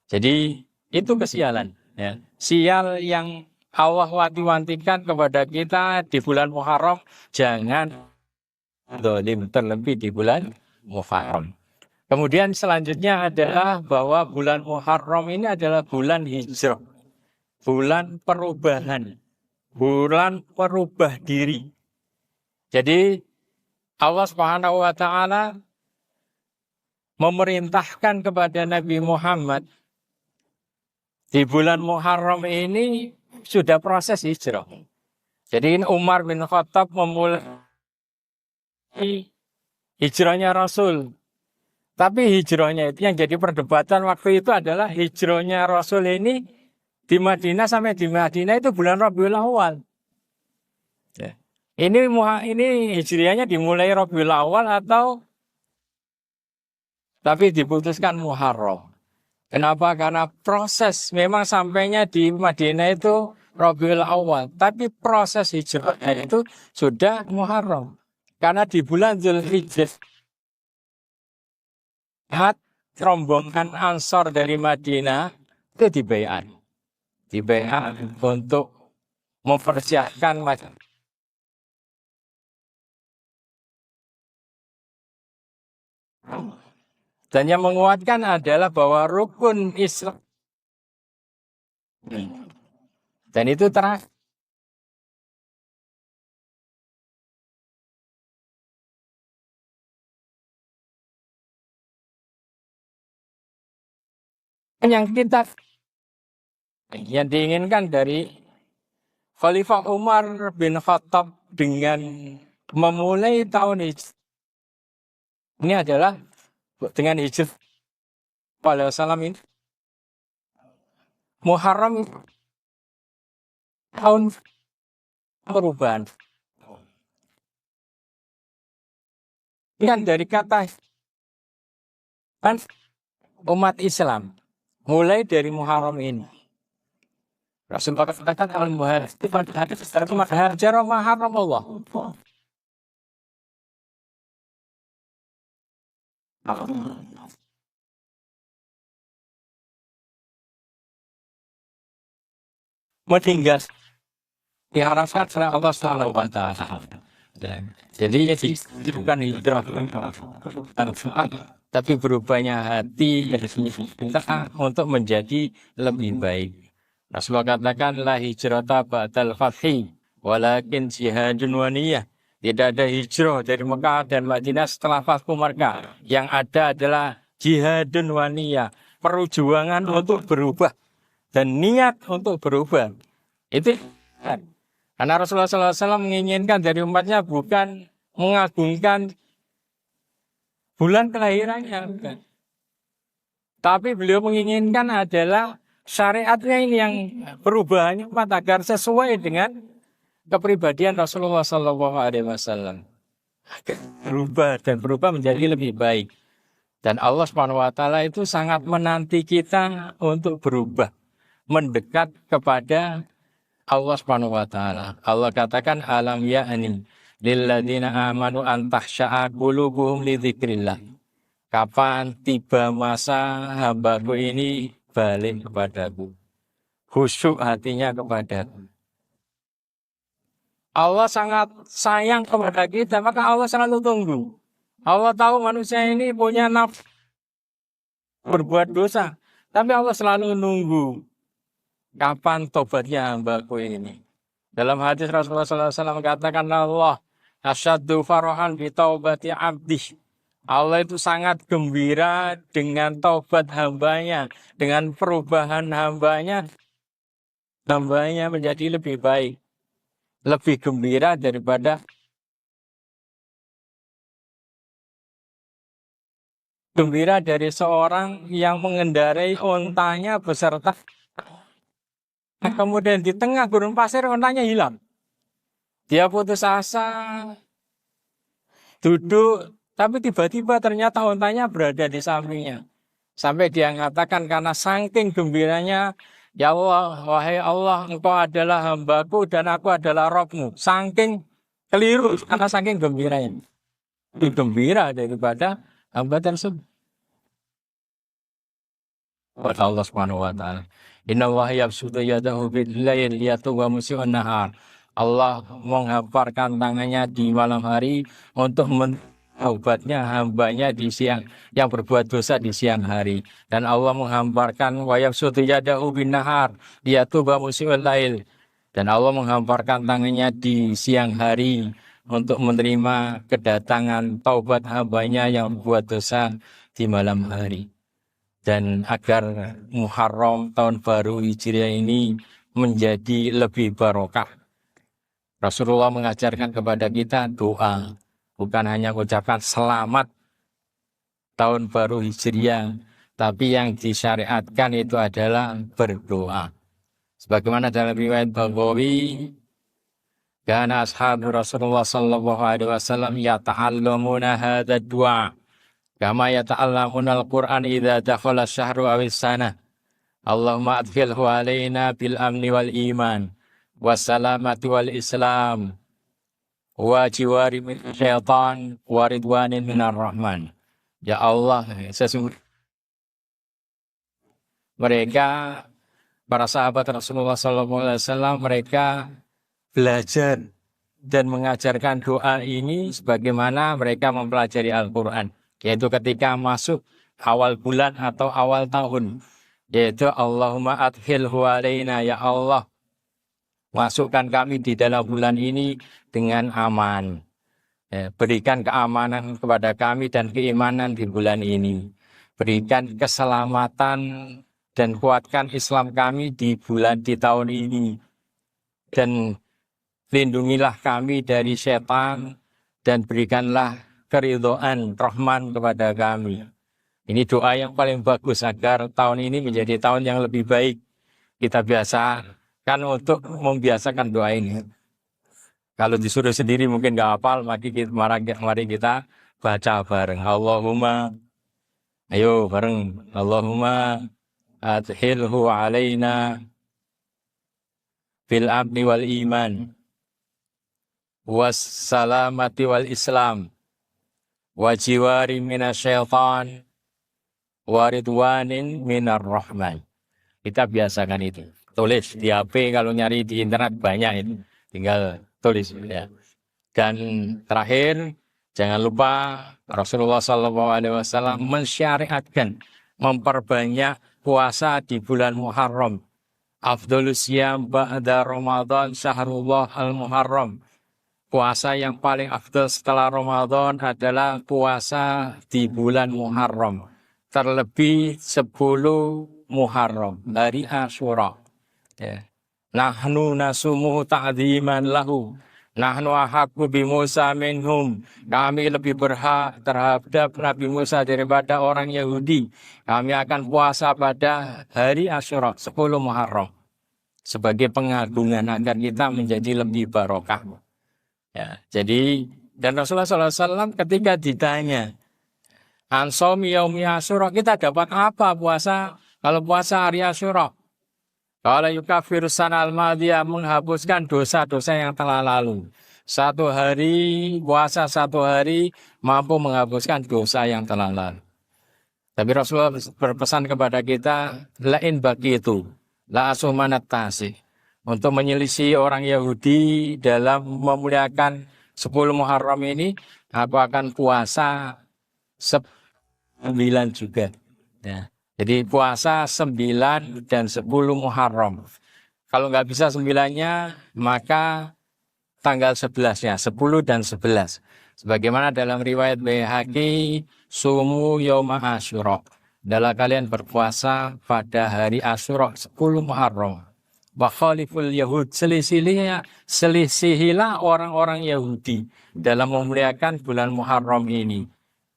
Jadi itu kesialan. Ya. Sial yang Allah wanti-wantikan kepada kita di bulan Muharram. Jangan zalim, terlebih di bulan Muharram. Kemudian selanjutnya adalah bahwa bulan Muharram ini adalah bulan hijrah. Bulan perubahan. Bulan perubah diri. Jadi Allah Subhanahu wa taala memerintahkan kepada Nabi Muhammad di bulan Muharram ini sudah proses hijrah. Jadi Umar bin Khattab memulai hijrahnya Rasul. Tapi hijrahnya itu yang jadi perdebatan waktu itu adalah hijrahnya Rasul ini di Madinah sampai di Madinah itu bulan Rabiul Awal. Ya. Ini hijriahnya dimulai Rabiul Awal atau 10 Rabiul Awal. Ini yang jadi perdebatan waktu itu adalah hijrahnya Rasul ini di Madinah sampai di Madinah itu bulan Rabiul Awal. Ya. Ini hijriahnya dimulai Rabiul Awal atau 10 Rabiul Awal. Ya. Ini hijriahnya dimulai Rabiul Awal atau tapi diputuskan Muharram. Kenapa? Karena proses memang sampainya di Madinah itu Rabiul Awal, tapi proses hijrahnya itu sudah Muharram. Karena di bulan Zulhijjah rombongan Ansor dari Madinah itu dibaiat untuk mempersiapkan macam. Dan yang menguatkan adalah bahwa rukun Islam dan itu terakhir yang kita yang diinginkan dari Khalifah Umar bin Khattab dengan memulai tahun ini adalah dengan hijrah pada salam ini Muharram tahun perubahan. Ini kan dari kata kan umat Islam mulai dari Muharram ini. Rasulullah katakan al-muhajir Muharram Allah. Meninggal diharapkan oleh Allah Subhanahu wa taala. Jadi bukan hijrah tapi berubahnya hati kita untuk menjadi lebih baik. Rasulullah katakan la hijrata ba'dal fathi walakin jihadun wa niyah. Tidak ada hijrah dari Mekah dan Madinah setelah Fathu Makkah. Yang ada adalah jihadun wa niyah, perjuangan untuk berubah dan niat untuk berubah. Itu karena Rasulullah SAW menginginkan dari umatnya bukan mengagungkan bulan kelahirannya, bukan. Tapi beliau menginginkan adalah syariatnya ini yang perubahannya umat agar sesuai dengan kepribadian Rasulullah SAW. Berubah menjadi lebih baik. Dan Allah SWT itu sangat menanti kita untuk berubah, mendekat kepada Allah Subhanahu wa taala. Allah katakan alam ya'ni lilladzina amanu an tahsya'a qulubuhum li dzikrillah. Kapan tiba masa hambaku ini balik kepadaku, khusyuk hatinya kepadaku. Allah sangat sayang kepada kita, maka Allah selalu tunggu. Allah tahu manusia ini punya nafsu berbuat dosa, tapi Allah selalu nunggu. Kapan tobatnya hambaku ini? Dalam hadis Rasulullah SAW katakan Allah asyaddu farahan bi taubati abdi. Allah itu sangat gembira dengan taubat hambanya, dengan perubahan hambanya menjadi lebih baik, lebih gembira daripada gembira dari seorang yang mengendarai ontanya beserta. Kemudian di tengah gurun pasir ontanya hilang. Dia putus asa, duduk, tapi tiba-tiba ternyata ontanya berada di sampingnya. Sampai dia mengatakan karena saking gembiranya, ya Allah, wahai Allah, engkau adalah hambaku dan aku adalah Robmu. Saking keliru, karena saking gembiranya. Lebih gembira daripada hamba tersebut. Allah Subhanahu wa taala. Inna Allah yabsutu yadahu bil-lail liyatuba musii'un nahar. Allah menghamparkan tangannya di malam hari untuk taubatnya hambanya di siang yang berbuat dosa di siang hari. Dan Allah menghamparkan wa yabsutu yadahu bin-nahar liyatuba musii'ul lail. Dan Allah menghamparkan tangannya di siang hari untuk menerima kedatangan taubat hambanya yang berbuat dosa di malam hari. Dan agar Muharram tahun baru Hijriah ini menjadi lebih barokah. Rasulullah mengajarkan kepada kita doa. Bukan hanya ucapan selamat tahun baru Hijriah. Tapi yang disyariatkan itu adalah berdoa. Sebagaimana dalam riwayat Baghawi, karena ashabu Rasulullah sallallahu alaihi wasallam yata'allamuna hadzal du'a. Kama yata'allamuna al-Qur'an idza dakhala syahru awis sana. Allahumma adkhilhu alaina bil amni wal iman wassalamati wal islam wa jiwari min syaitan wa ridwanin minar rahman. Ya Allah, sesungguhnya mereka para sahabat Rasulullah SAW mereka belajar dan mengajarkan doa ini sebagaimana mereka mempelajari Al-Quran, yaitu ketika masuk awal bulan atau awal tahun, yaitu Allahumma adkhilhu alaina, ya Allah masukkan kami di dalam bulan ini dengan aman. Berikan keamanan kepada kami dan keimanan di bulan ini. Berikan keselamatan dan kuatkan Islam kami di tahun ini. Dan lindungilah kami dari setan dan berikanlah keridhaan Rahman kepada kami. Ini doa yang paling bagus agar tahun ini menjadi tahun yang lebih baik. Kita biasakan untuk membiasakan doa ini. Kalau disuruh sendiri mungkin nggak hafal, mari kita baca bareng. Allahumma, ayo bareng. Allahumma adkhilhu alaina bil amni wal iman wassalamati wal islam wa jiwari minasyaitan wa ridwanin minar rahman. Kita biasakan itu. Tulis di HP, kalau nyari di internet banyak itu. Tinggal tulis ya. Dan terakhir, jangan lupa Rasulullah SAW mensyariatkan memperbanyak puasa di bulan Muharram. Afdhalus siyam ba'da Ramadan syahrullah al-Muharram. Puasa yang paling afdal setelah Ramadan adalah puasa di bulan Muharram. Terlebih 10 Muharram, hari Asyura. Ya. Nahnu nasumuhu ta'ziman lahu. Nahnu ahaqqu bi Musa minhum. Kami lebih berhak terhadap Nabi Musa daripada orang Yahudi. Kami akan puasa pada hari Asyura, 10 Muharram. Sebagai pengagungan agar kita menjadi lebih barokah. Ya, jadi dan Rasulullah SAW ketika ditanya Ansomi yaumi Asyura, kita dapat apa puasa? Kalau puasa hari Asyura, kalau yukafir sanal madiyah, menghapuskan dosa-dosa yang telah lalu. Puasa satu hari mampu menghapuskan dosa yang telah lalu. Tapi Rasulullah berpesan kepada kita, lain bagi itu, la asumanat tasih. Untuk menyelisih orang Yahudi dalam memuliakan 10 Muharram ini, aku akan puasa 9 juga. Ya. Jadi puasa 9 dan 10 Muharram. Kalau nggak bisa 9-nya, maka tanggal 11-nya, 10 dan 11. Sebagaimana dalam riwayat Baihaqi, sumu yauma Asyura. Adalah kalian berpuasa pada hari Asyura, 10 Muharram. Wa khaliful Yahud, selisihilah orang-orang Yahudi dalam memuliakan bulan Muharram ini.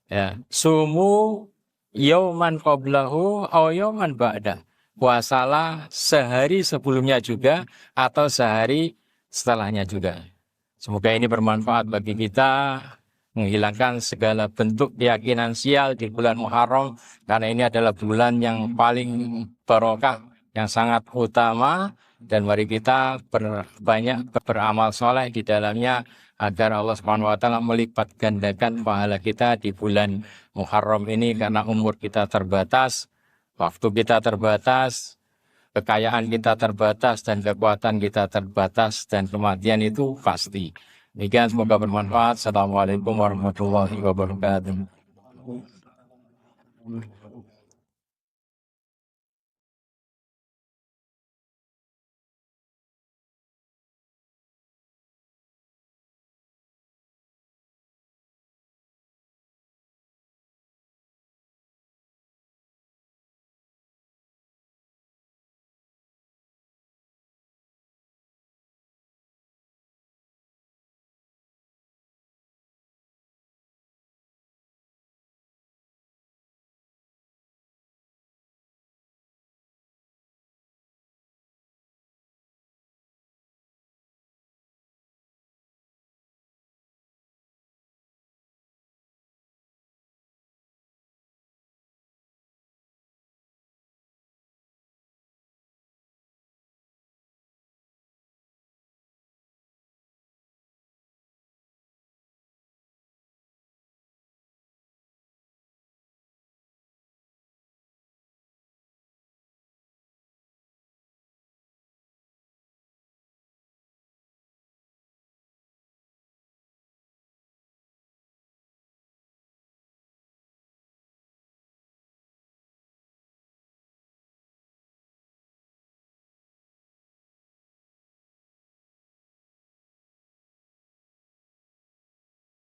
Ya, sumu yauman qablahu aw yauman ba'da. Puasalah sehari sebelumnya juga atau sehari setelahnya juga. Semoga ini bermanfaat bagi kita, menghilangkan segala bentuk keyakinan sial di bulan Muharram, karena ini adalah bulan yang paling barokah, yang sangat utama, dan mari kita banyak beramal soleh di dalamnya agar Allah Subhanahu wa taala melipat gandakan pahala kita di bulan Muharram ini, karena umur kita terbatas, waktu kita terbatas, kekayaan kita terbatas, dan kekuatan kita terbatas, dan kematian itu pasti. Demikian, semoga bermanfaat. Assalamualaikum warahmatullahi wabarakatuh.